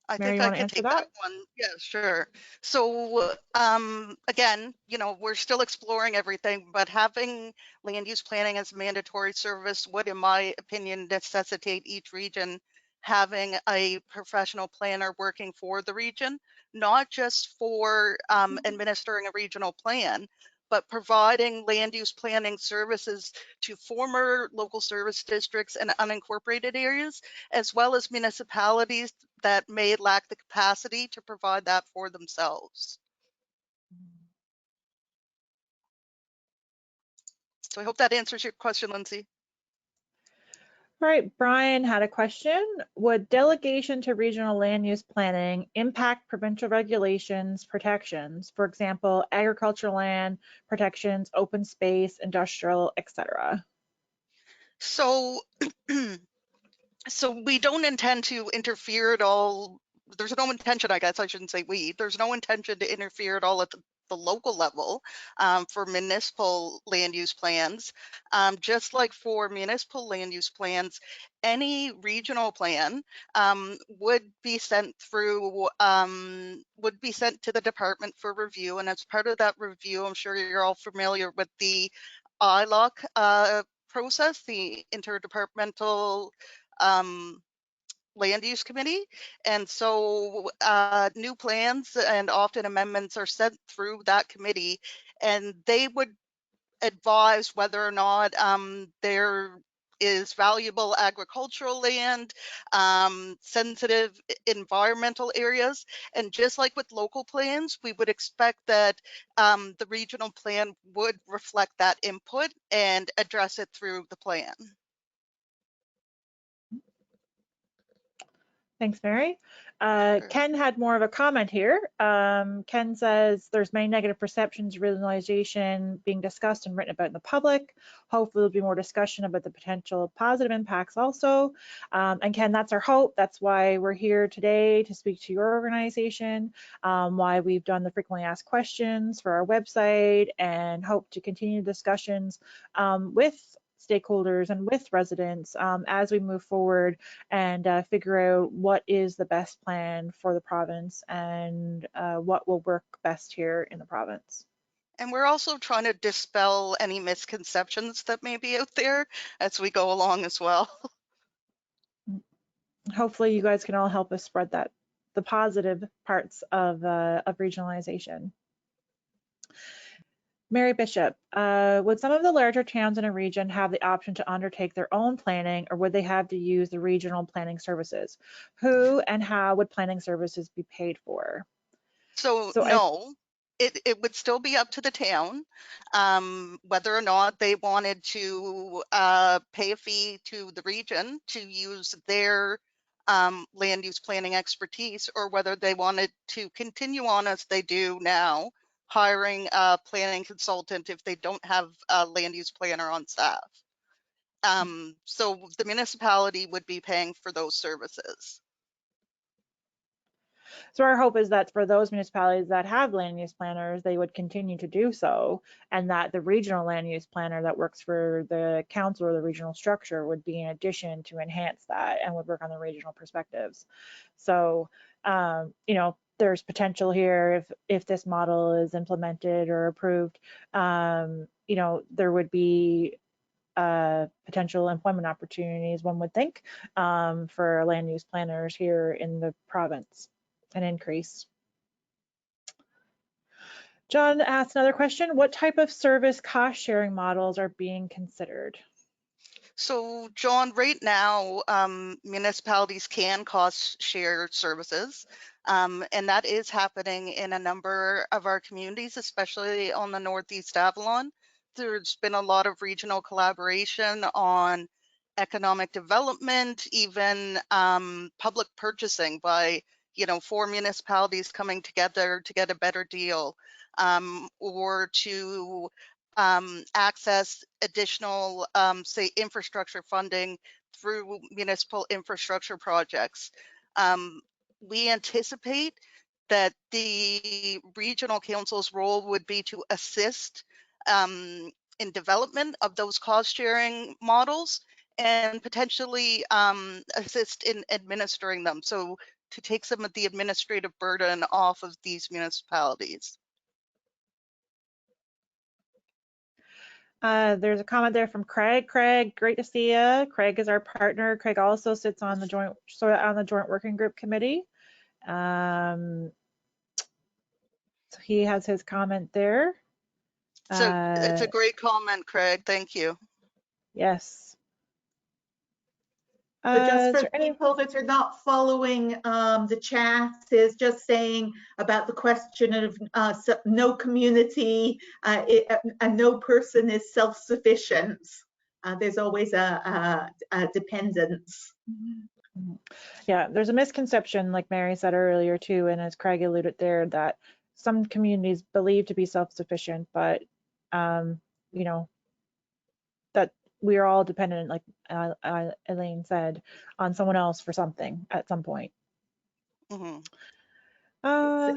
I Mary, think you I want to can answer take that? that one. Yeah, sure. So again, we're still exploring everything, but having land use planning as a mandatory service would, in my opinion, necessitate each region having a professional planner working for the region, not just for administering a regional plan, but providing land use planning services to former local service districts and unincorporated areas, as well as municipalities that may lack the capacity to provide that for themselves. So I hope that answers your question, Lindsay. All right, Brian had a question. Would delegation to regional land use planning impact provincial regulations, protections, for example, agricultural land protections, open space, industrial, etc.? So, so we don't intend to interfere at all. There's no intention, I guess I shouldn't say we, there's no intention to interfere at all at the local level for municipal land use plans. Just like for municipal land use plans, any regional plan would be sent through, would be sent to the department for review. And as part of that review, I'm sure you're all familiar with the ILOC process, the interdepartmental land use committee. And so new plans and often amendments are sent through that committee, and they would advise whether or not there is valuable agricultural land, sensitive environmental areas. And just like with local plans, we would expect that the regional plan would reflect that input and address it through the plan. Thanks, Mary. Sure. Ken had more of a comment here. Ken says there's many negative perceptions of regionalization being discussed and written about in the public. Hopefully there'll be more discussion about the potential positive impacts also. And Ken, that's our hope. That's why we're here today to speak to your organization, why we've done the frequently asked questions for our website, and hope to continue discussions with stakeholders and with residents as we move forward and figure out what is the best plan for the province and what will work best here in the province. And we're also trying to dispel any misconceptions that may be out there as we go along as well. Hopefully you guys can all help us spread that, the positive parts of regionalization. Mary Bishop, would some of the larger towns in a region have the option to undertake their own planning, or would they have to use the regional planning services? Who and how would planning services be paid for? So So no, it would still be up to the town whether or not they wanted to pay a fee to the region to use their land use planning expertise, or whether they wanted to continue on as they do now, hiring a planning consultant if they don't have a land use planner on staff. So the municipality would be paying for those services. So our hope is that for those municipalities that have land use planners, they would continue to do so, and that the regional land use planner that works for the council or the regional structure would be in addition to enhance that and would work on the regional perspectives. So, there's potential here if this model is implemented or approved, there would be potential employment opportunities, one would think, for land use planners here in the province, an increase. John asked another question. What type of service cost sharing models are being considered? So, John, right now, municipalities can cost share services, and that is happening in a number of our communities, especially on the Northeast Avalon. There's been a lot of regional collaboration on economic development, even public purchasing by, four municipalities coming together to get a better deal, or to access additional, say, infrastructure funding through municipal infrastructure projects. We anticipate that the regional council's role would be to assist in development of those cost sharing models and potentially assist in administering them. So to take some of the administrative burden off of these municipalities. There's a comment there from Craig. Craig, great to see you. Craig is our partner. Craig also sits on the joint working group committee. So he has his comment there. So it's a great comment, Craig. Thank you. Yes. So just for any... people that are not following the chat, is just saying about the question of no community and no person is self-sufficient. There's always a dependence. Yeah, there's a misconception, like Mary said earlier too, and as Craig alluded there, that some communities believe to be self-sufficient, but you know, that we are all dependent, like Elaine said, on someone else for something at some point. Mm-hmm.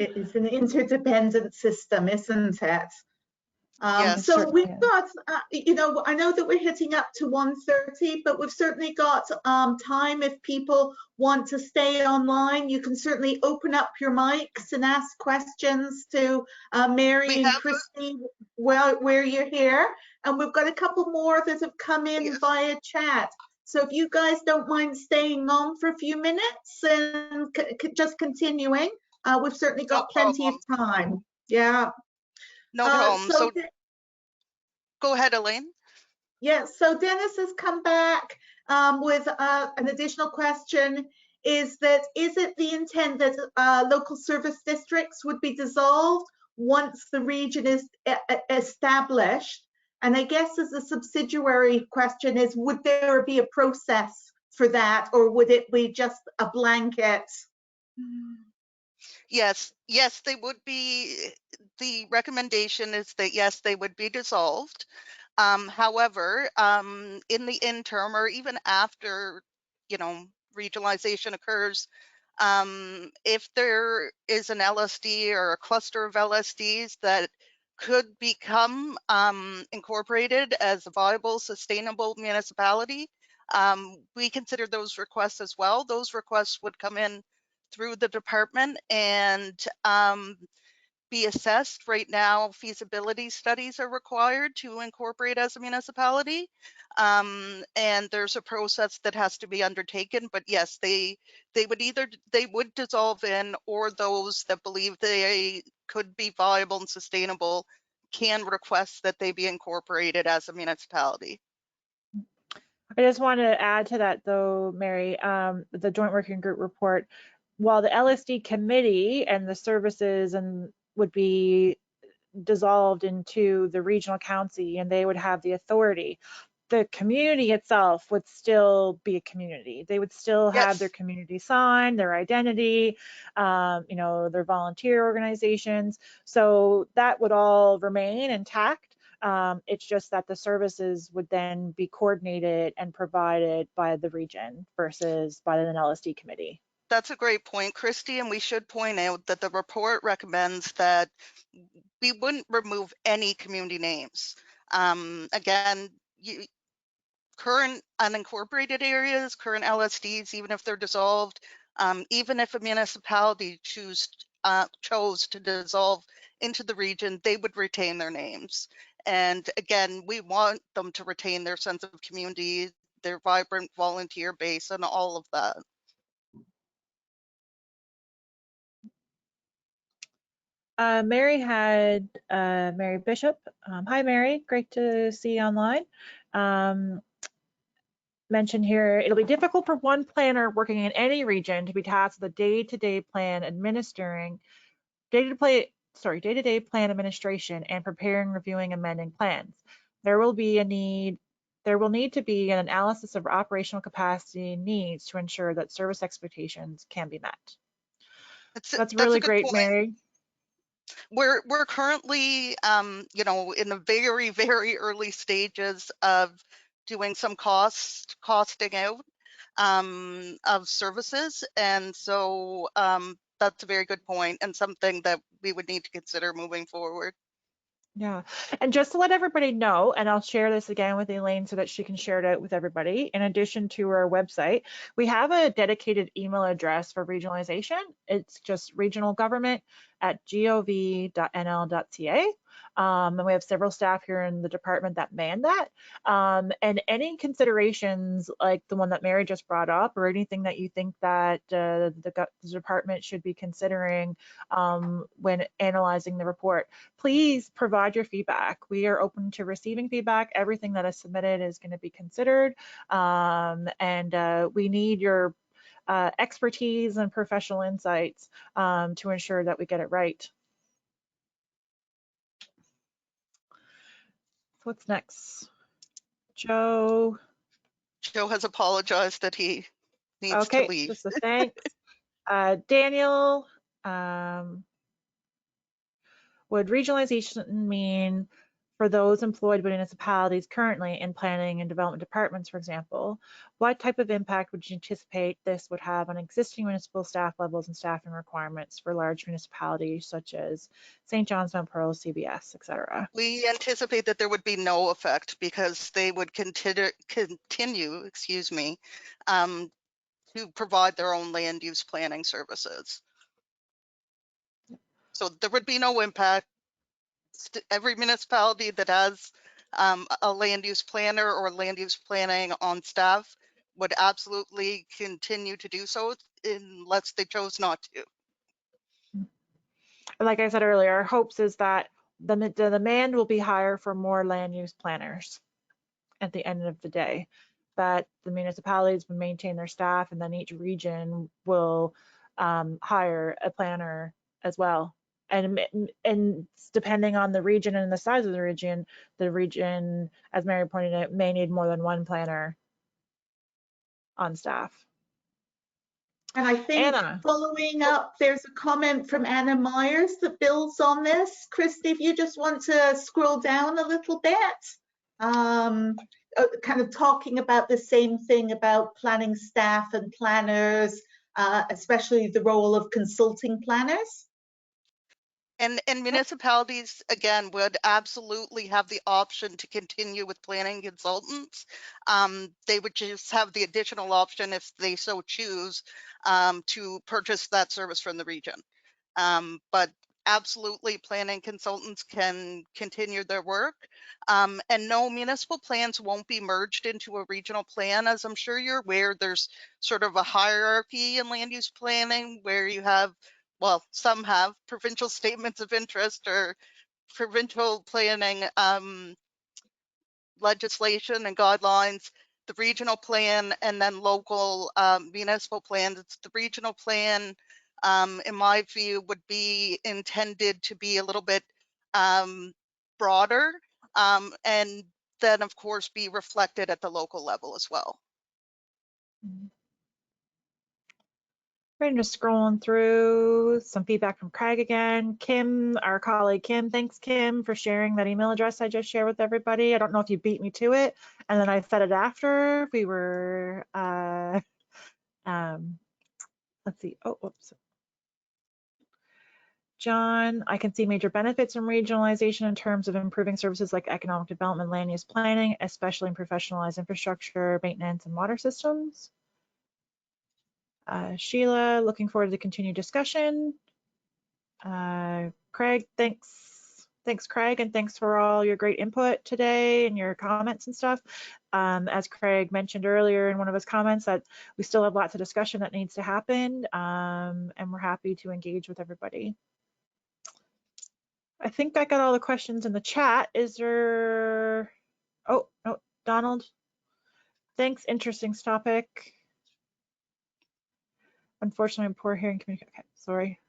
It's an interdependent system, isn't it? Yes. So we've got, you know, I know that we're hitting up to 1:30, but we've certainly got time if people want to stay online. You can certainly open up your mics and ask questions to Mary and Christy where you're here. And we've got a couple more that have come in via chat. So if you guys don't mind staying on for a few minutes and just continuing, we've certainly got plenty of time. Yeah. No problem. So go ahead, Elaine. Yes, so Dennis has come back with an additional question. Is it the intent that local service districts would be dissolved once the region is established? And I guess as a subsidiary question is, would there be a process for that, or would it be just a blanket? Yes, they would be. The recommendation is that yes, they would be dissolved. However, in the interim or even after, you know, regionalization occurs, if there is an LSD or a cluster of LSDs that could become incorporated as a viable, sustainable municipality, we consider those requests as well. Those requests would come in through the department and be assessed. Right now, feasibility studies are required to incorporate as a municipality. And there's a process that has to be undertaken, but yes, they would dissolve in, or those that believe they could be viable and sustainable can request that they be incorporated as a municipality. I just want to add to that though, Mary, the joint working group report, while the LSD committee and the services and would be dissolved into the regional council and they would have the authority, the community itself would still be a community. They would still have their community sign, their identity, you know, their volunteer organizations. So that would all remain intact. It's just that the services would then be coordinated and provided by the region versus by an LSD committee. That's a great point, Christy, and we should point out that the report recommends that we wouldn't remove any community names. Again, current unincorporated areas, current LSDs, even if they're dissolved, even if a municipality chose to dissolve into the region, they would retain their names. And again, we want them to retain their sense of community, their vibrant volunteer base, and all of that. Mary had Mary Bishop. Hi, Mary. Great to see you online. Mentioned here, it'll be difficult for one planner working in any region to be tasked with the day-to-day plan administering, day-to-day plan administration and preparing, reviewing, amending plans. There will need to be an analysis of operational capacity needs to ensure that service expectations can be met. That's really great, point. Mary. We're currently, you know, in the very, very early stages of doing some costing out of services, and so that's a very good point and something that we would need to consider moving forward. Yeah, and just to let everybody know, and I'll share this again with Elaine so that she can share it out with everybody. In addition to our website, we have a dedicated email address for regionalization. It's just regionalgovernment@gov.nl.ca. And we have several staff here in the department that man that. And any considerations like the one that Mary just brought up, or anything that you think that the department should be considering when analyzing the report, please provide your feedback. We are open to receiving feedback. Everything that is submitted is going to be considered. And we need your expertise and professional insights to ensure that we get it right. So what's next? Joe. Joe has apologized that he needs to Okay, leave. just a thanks. Daniel, would regionalization mean for those employed by municipalities currently in planning and development departments, for example, what type of impact would you anticipate this would have on existing municipal staff levels and staffing requirements for large municipalities such as St. John's, Mount Pearl, CBS, et cetera? We anticipate that there would be no effect because they would continue, to provide their own land use planning services. So there would be no impact. Every municipality that has a land use planner or land use planning on staff would absolutely continue to do so unless they chose not to. Like I said earlier, our hopes is that the demand will be higher for more land use planners at the end of the day, that the municipalities would maintain their staff, and then each region will hire a planner as well. And depending on the region and the size of the region, as Mary pointed out, may need more than one planner on staff. And I think Anna. following up, there's a comment from Anna Myers that builds on this. Christy, if you just want to scroll down a little bit, kind of talking about the same thing about planning staff and planners, especially the role of consulting planners. And municipalities, again, would absolutely have the option to continue with planning consultants. They would just have the additional option, if they so choose, to purchase that service from the region. But absolutely, planning consultants can continue their work. And no, municipal plans won't be merged into a regional plan. As I'm sure you're aware, there's sort of a hierarchy in land use planning where you have, well, some have provincial statements of interest or provincial planning legislation and guidelines, the regional plan, and then local municipal plans. It's the regional plan, in my view, would be intended to be a little bit broader, and then of course be reflected at the local level as well. We're just scrolling through some feedback from Craig again. Kim, our colleague Kim, thanks Kim for sharing that email address I just shared with everybody. I don't know if you beat me to it, and then I said it after we were, let's see, oh, whoops. John, I can see major benefits from regionalization in terms of improving services like economic development, land use planning, especially in professionalized infrastructure, maintenance, and water systems. Sheila, looking forward to the continued discussion. Craig, thanks Craig, and thanks for all your great input today and your comments and stuff. As Craig mentioned earlier in one of his comments, that we still have lots of discussion that needs to happen, and we're happy to engage with everybody. I think I got all the questions in the chat. Is there, oh, no, Donald, thanks, interesting topic. Unfortunately, I'm poor hearing communication. Okay, sorry.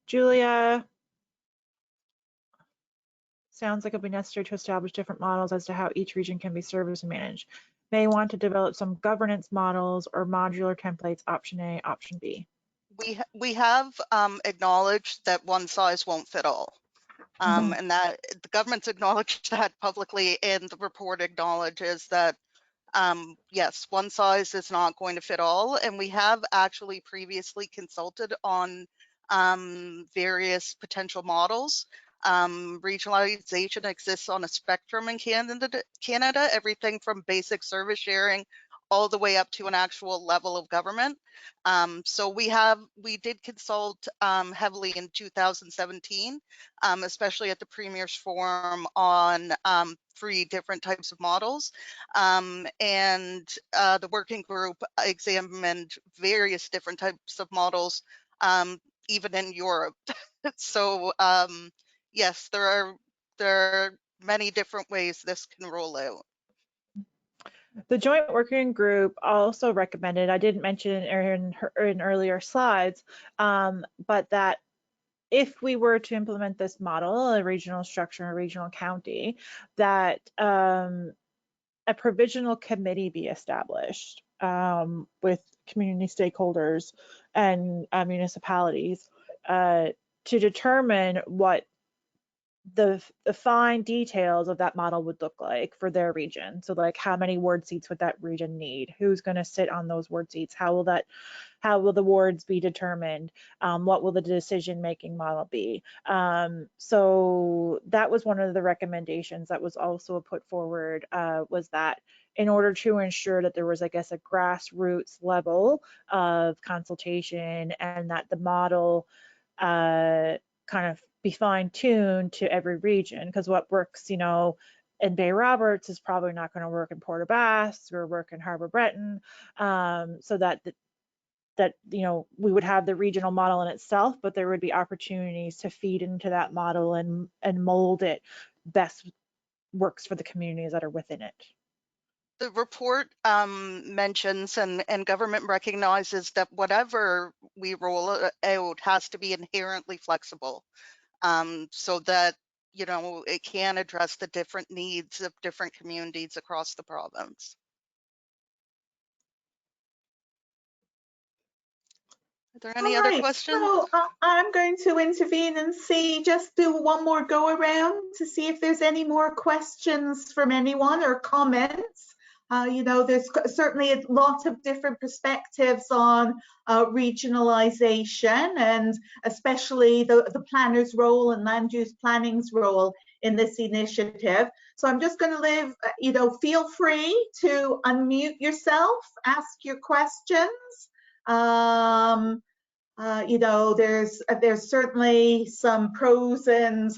Julia, sounds like it'll be necessary to establish different models as to how each region can be serviced and managed. May want to develop some governance models or modular templates, option A, option B. We have acknowledged that one size won't fit all. And that the government's acknowledged that publicly, and the report acknowledges that yes, one size is not going to fit all. And we have actually previously consulted on various potential models. Regionalization exists on a spectrum in Canada, everything from basic service sharing all the way up to an actual level of government. So we did consult heavily in 2017, especially at the Premier's Forum on 3 different types of models. And the working group examined various different types of models, even in Europe. So yes, there are many different ways this can roll out. The joint working group also recommended, I didn't mention it in earlier slides, but that if we were to implement this model, a regional structure, a regional county, that a provisional committee be established with community stakeholders and municipalities to determine what the fine details of that model would look like for their region. So like how many ward seats would that region need? Who's going to sit on those ward seats? How will the wards be determined? What will the decision-making model be? So that was one of the recommendations that was also put forward, was that in order to ensure that there was, I guess, a grassroots level of consultation and that the model kind of be fine-tuned to every region, because what works, in Bay Roberts is probably not going to work in Port aux Basques or work in Harbor Breton, so that we would have the regional model in itself, but there would be opportunities to feed into that model and mold it best works for the communities that are within it. The report mentions and government recognizes that whatever we roll out has to be inherently flexible, so that it can address the different needs of different communities across the province. Are there any other questions? So I'm going to intervene and just do one more go around to see if there's any more questions from anyone or comments. There's certainly a lot of different perspectives on regionalization, and especially the planner's role and land use planning's role in this initiative. So I'm just going to feel free to unmute yourself, ask your questions. There's certainly some pros and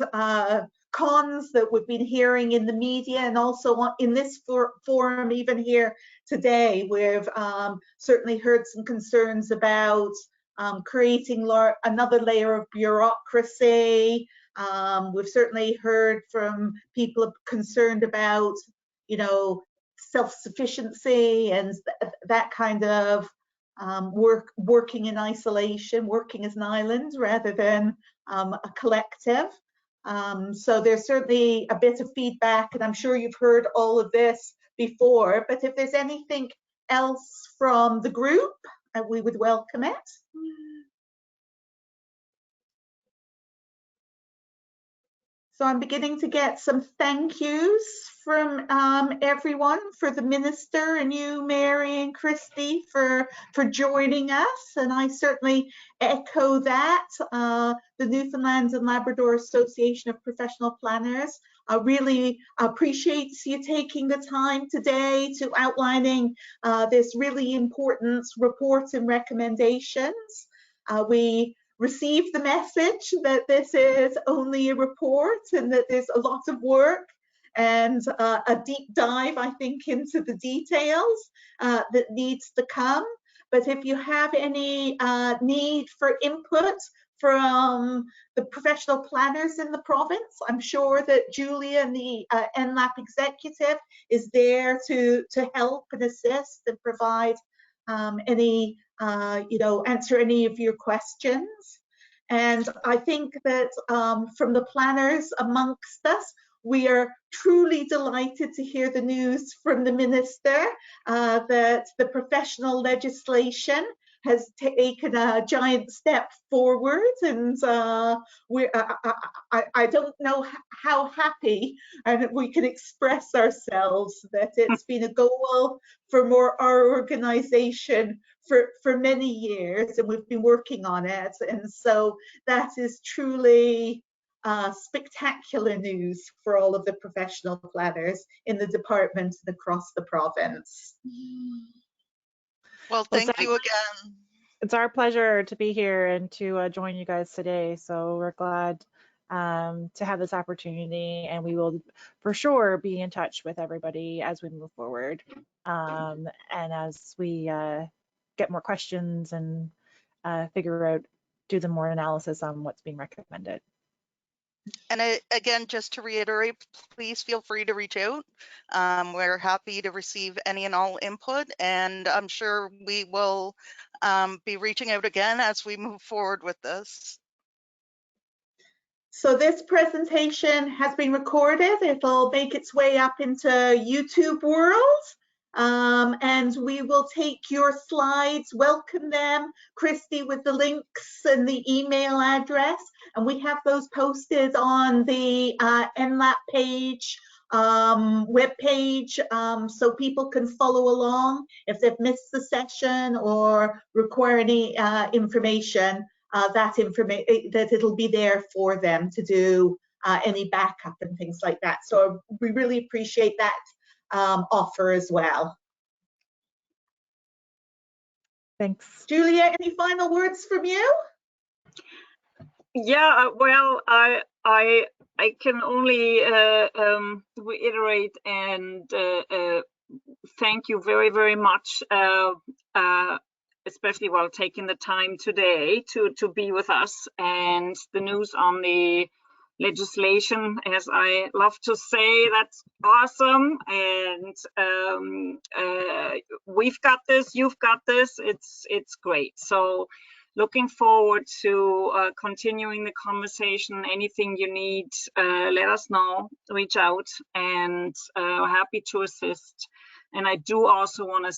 cons that we've been hearing in the media, and also in this forum, even here today, we've certainly heard some concerns about creating another layer of bureaucracy. We've certainly heard from people concerned about, self-sufficiency and that kind of working in isolation, working as an island rather than a collective. So there's certainly a bit of feedback, and I'm sure you've heard all of this before, but if there's anything else from the group, we would welcome it. So I'm beginning to get some thank yous from everyone, for the minister and you, Mary and Christy, for joining us. And I certainly echo that. The Newfoundland and Labrador Association of Professional Planners really appreciates you taking the time today to outlining this really important report and recommendations. We receive the message that this is only a report and that there's a lot of work and a deep dive, I think, into the details that needs to come. But if you have any need for input from the professional planners in the province, I'm sure that Julia and the NLAP executive is there to help and assist and provide any answer any of your questions. And I think that from the planners amongst us, we are truly delighted to hear the news from the minister that the professional legislation has taken a giant step forward, and I don't know how happy and we can express ourselves that it's been a goal for our organization for many years, and we've been working on it. And so that is truly spectacular news for all of the professional planners in the department and across the province. Well, thank you again. It's our pleasure to be here and to join you guys today. So we're glad to have this opportunity, and we will for sure be in touch with everybody as we move forward, and as we get more questions and figure out, do the more analysis on what's being recommended. And again, just to reiterate, please feel free to reach out. We're happy to receive any and all input, and I'm sure we will be reaching out again as we move forward with this. So this presentation has been recorded. It'll make its way up into YouTube world. And we will take your slides, welcome them, Christy, with the links and the email address. And we have those posted on the NLAP page, web page, so people can follow along if they've missed the session or require any information. That it'll be there for them to do any backup and things like that. So we really appreciate that offer as well. Thanks. Julia, any final words from you? Yeah, well, I can only reiterate and thank you very, very much, especially while taking the time today to be with us. And the news on the legislation, as I love to say, that's awesome. And we've got this, you've got this, it's great. So looking forward to continuing the conversation. Anything you need, let us know, reach out, and happy to assist. And I do also want to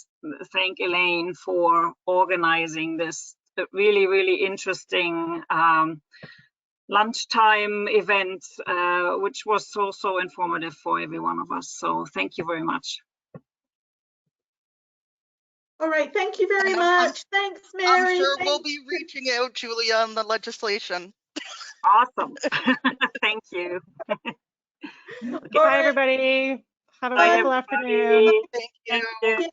thank Elaine for organizing this really, really interesting lunchtime event, which was so informative for every one of us. So thank you very much. All right, thank you very much. Thanks, Mary. I'm sure we'll be reaching out, Julia, on the legislation. Awesome. Thank you. Okay, bye, everybody. Have a wonderful afternoon. Thank you. Thank you.